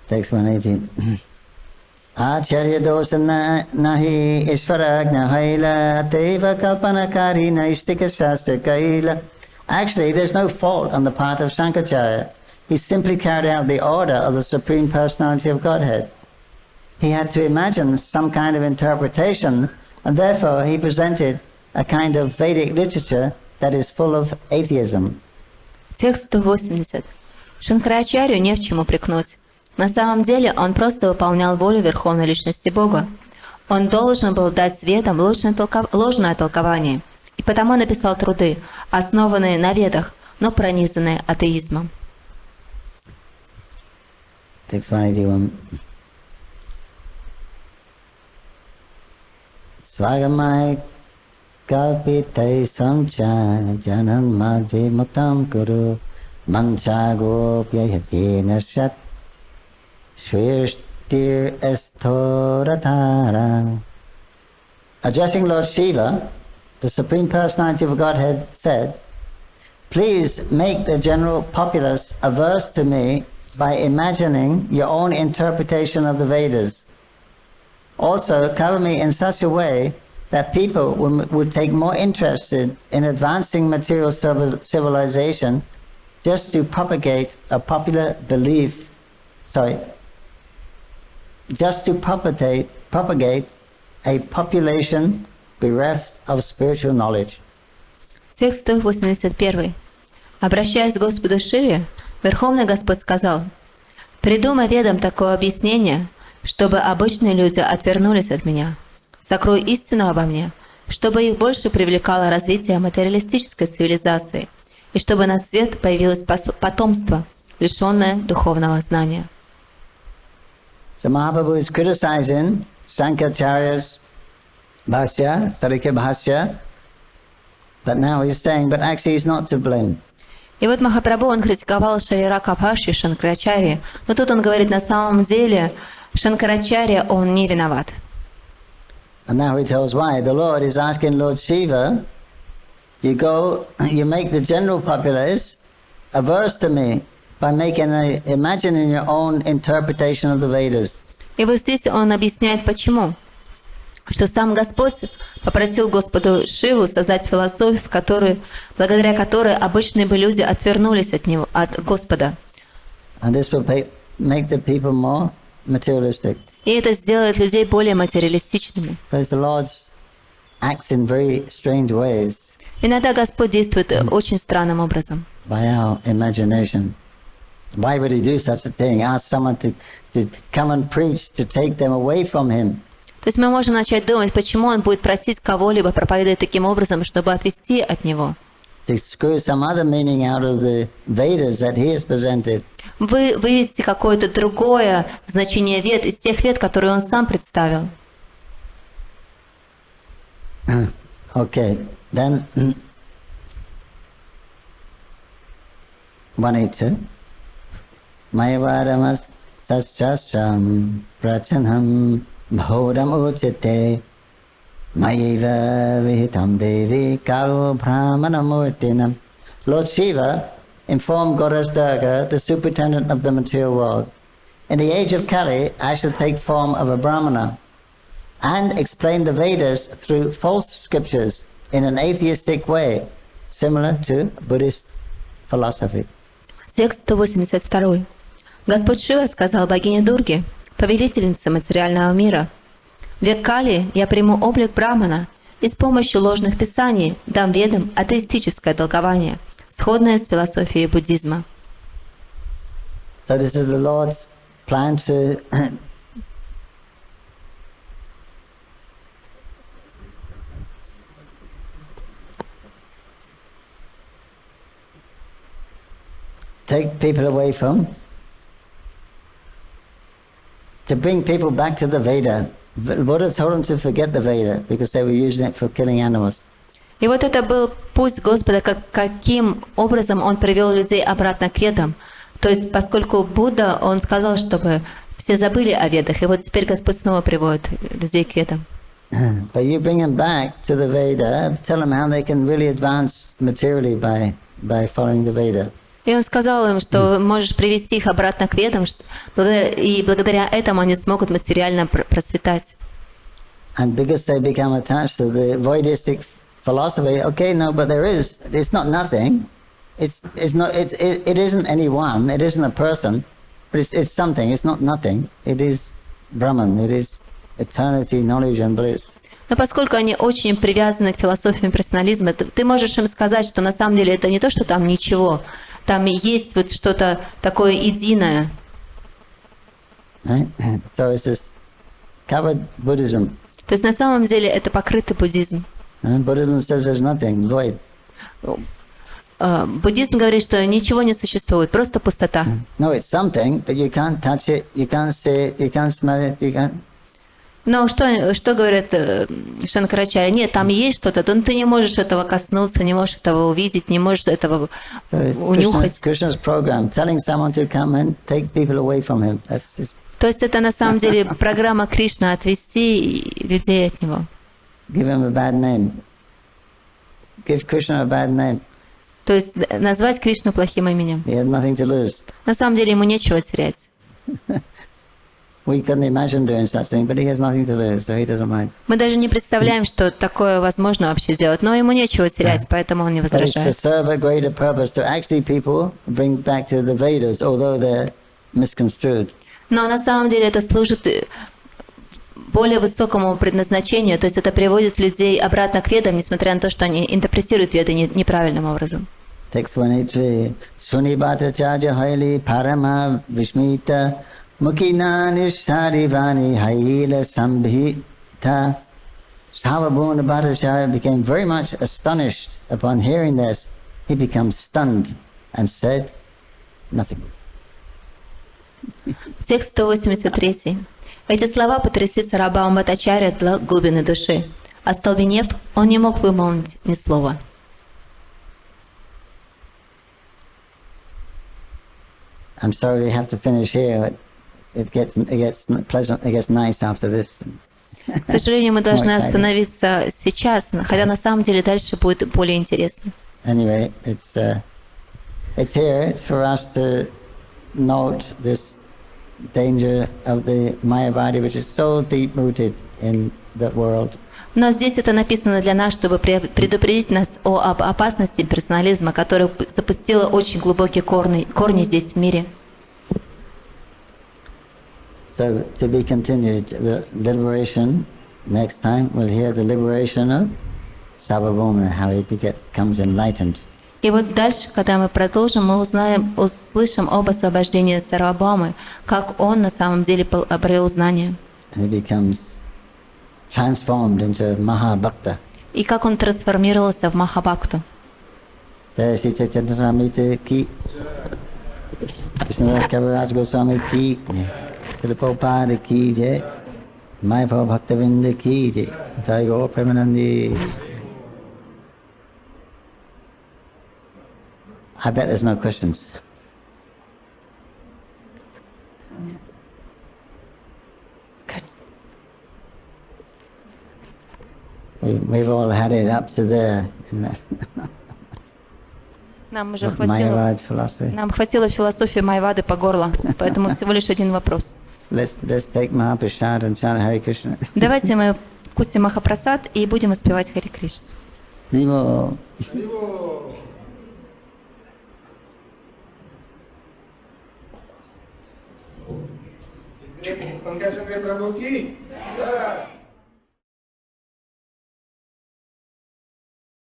Text 180. Acharya dosana nahi ishvaragna haila teva kalpanakari naistika shastra kaila. Actually, there's no fault on the part of Shankaracharya. he simply carried out the order of the Supreme Personality of Godhead. He had to imagine some kind of interpretation, and therefore he presented a kind of Vedic literature that is full of atheism. Текст 180. Шанкарачарью не в чем упрекнуть. На самом деле он просто выполнял волю Верховной Личности Бога. Он должен был дать светам ложное толкование, и потому написал труды, основанные на ведах, но пронизанные атеизмом. Text 181. Svagamai kalpitai samcha janan madhvi muktam kuru manchago pyayajena shat shvishtir estoratara. Addressing Lord Shiva, the Supreme Personality of Godhead said, "Please make the general populace averse to me by imagining your own interpretation of the Vedas. Also, cover me in such a way that people would take more interest in advancing material civilization just to propagate a popular belief, just to propagate a population bereft of spiritual knowledge." Текст 181. Обращаясь к Господу Шиве, Верховный Господь сказал: «Придумай ведам такое объяснение, чтобы обычные люди отвернулись от меня. Сокрой истину обо мне, чтобы их больше привлекало развитие материалистической цивилизации, и чтобы на свет появилось потомство, лишенное духовного знания». So Mahaprabhu is criticizing Shankaracharya's Bhashya, Sarika Bhashya, but now he's saying, but actually he's not to blame. И вот Махапрабху, он критиковал Шарирака Бхашьи, Шанкарачарьи, но тут он говорит, на самом деле Шанкарачарья, он не виноват. And now he tells why. The Lord is asking Lord Shiva, you make the general populace averse to me by imagining your own interpretation of the Vedas. И вот здесь он объясняет, почему. Что сам Господь попросил Господу Шиву создать философию, благодаря которой обычные бы люди отвернулись от него, от Господа. And this will make the people more materialistic. И это сделает людей более материалистичными. So the Lord acts in very strange ways. Иногда Господь действует очень странным образом. By our imagination. Why would he do such a thing? Ask someone to come and preach, to take them away from him. То есть мы можем начать думать, почему он будет просить кого-либо проповедовать таким образом, чтобы отвести от него. To screw some other meaning out of the Vedas that he has presented. Вывести какое-то другое значение вед из тех вед, которые он сам представил. Okay, then 182. Mayavadamas saschastram prachanam bhodam uchite mayeva vihitam devi kalo brahmanamurtinam. Lord Shiva informed Goddess Durga, the superintendent of the material world, in the age of Kali, I shall take form of a Brahmana and explain the Vedas through false scriptures in an atheistic way, similar to Buddhist philosophy. Текст 182. Господь Шива сказал богине Дурге, повелительнице материального мира: «В век Кали я приму облик Брахмана и с помощью ложных писаний дам ведам атеистическое толкование, сходное с философией буддизма». So this is the Lord's plan to take people away from, to bring people back to the Veda. Buddha told them to forget the Veda because they were using it for killing animals. И вот это был путь Господа, каким образом Он привел людей обратно к ведам. То есть, поскольку Будда, Он сказал, чтобы все забыли о ведах, и вот теперь Господь снова приводит людей к ведам. But you bring them back to the Veda, tell them how they can really advance materially by following the Veda. И Он сказал им, что можешь привести их обратно к ведам, и благодаря этому они смогут материально процветать. And because they become attached to the Vedistic philosophy, okay, no, but it's not nothing. it's not, it isn't anyone, it isn't a person, but it's something, it's not nothing. It is Brahman, it is eternity, knowledge and bliss. Но поскольку они очень привязаны к философии имперсонализма, ты можешь им сказать, что на самом деле это не то, что там ничего, там есть вот что-то такое единое. Right? So it's this covered Buddhism. То есть на самом деле это покрытый буддизм. Buddhism says there's nothing, void. Буддизм говорит, что ничего не существует, просто пустота. No, it's something, but you can't touch it, you can't see it, you can't smell it, you can't... Но что говорит Шанкарачарья? Нет, там есть что-то, но ты не можешь этого коснуться, не можешь этого увидеть, не можешь этого унюхать. Krishna's program, telling someone to come and take people away from him. That's just... То есть это на самом деле программа Кришны отвести людей от него. Give him a bad name. Give Krishna a bad name. То есть назвать Кришну плохим именем. He had nothing to lose. На самом деле ему нечего терять. We couldn't imagine doing such thing, but he has nothing to lose, so he doesn't mind. Мы даже не представляем, что такое возможно вообще делать, но ему нечего терять, поэтому он не But it's to возражает. serve a greater purpose, to actually people bring back to the Vedas, although they're misconstrued. Но на самом деле это служит более высокому предназначению, то есть это приводит людей обратно к ведам, несмотря на то, что они интерпретируют веды неправильным образом. Text 183. Shunibata chaja haili parama vishmita mukinani sharivani haila sambhita. Savabhuna Bhattacharya became very much astonished upon hearing this. He becomes stunned and said nothing. Текст 183. Эти слова потрясли Сарабхама Бхаттачарья до глубины души. Остолбенев, он не мог вымолвить ни слова. I'm sorry we have to finish here. It gets pleasant, it gets nice after this. К сожалению, мы должны остановиться сейчас, хотя на самом деле дальше будет более интересно. Anyway, it's here. It's for us to note this danger of the Mayavadi, which is so deep-rooted in the world. Но здесь это написано для нас, чтобы предупредить нас об опасности персонализма, который запустила очень глубокие корни здесь в мире. So to be continued, the liberation. Next time we'll hear the liberation of Sarvabhauma, how he becomes enlightened. И вот дальше, когда мы продолжим, мы услышим об освобождении Сарвабхаумы, как он на самом деле обрел знание. And he becomes transformed into Mahabhakta. И как он трансформировался в Махабхакту. Jai Shri Chaitanya-charitamrita ki, Krishna Das Kaviraj Goswami ki, Srila Prabhupada ki jai, Mayapur Bhaktavinda ki jai, Jai Gaur Premanandi. I bet there's no questions. Good. We've all had it up to there in that Нам уже Mayavad philosophy. Нам хватило философии Майвады по горло, поэтому всего лишь один вопрос. Let's take Mahaprasad and chant Hare Krishna. Давайте мы вкусим Махапрасад и будем воспевать Хари Кришну. Vivo. Pankajanghri prabhu ki jai.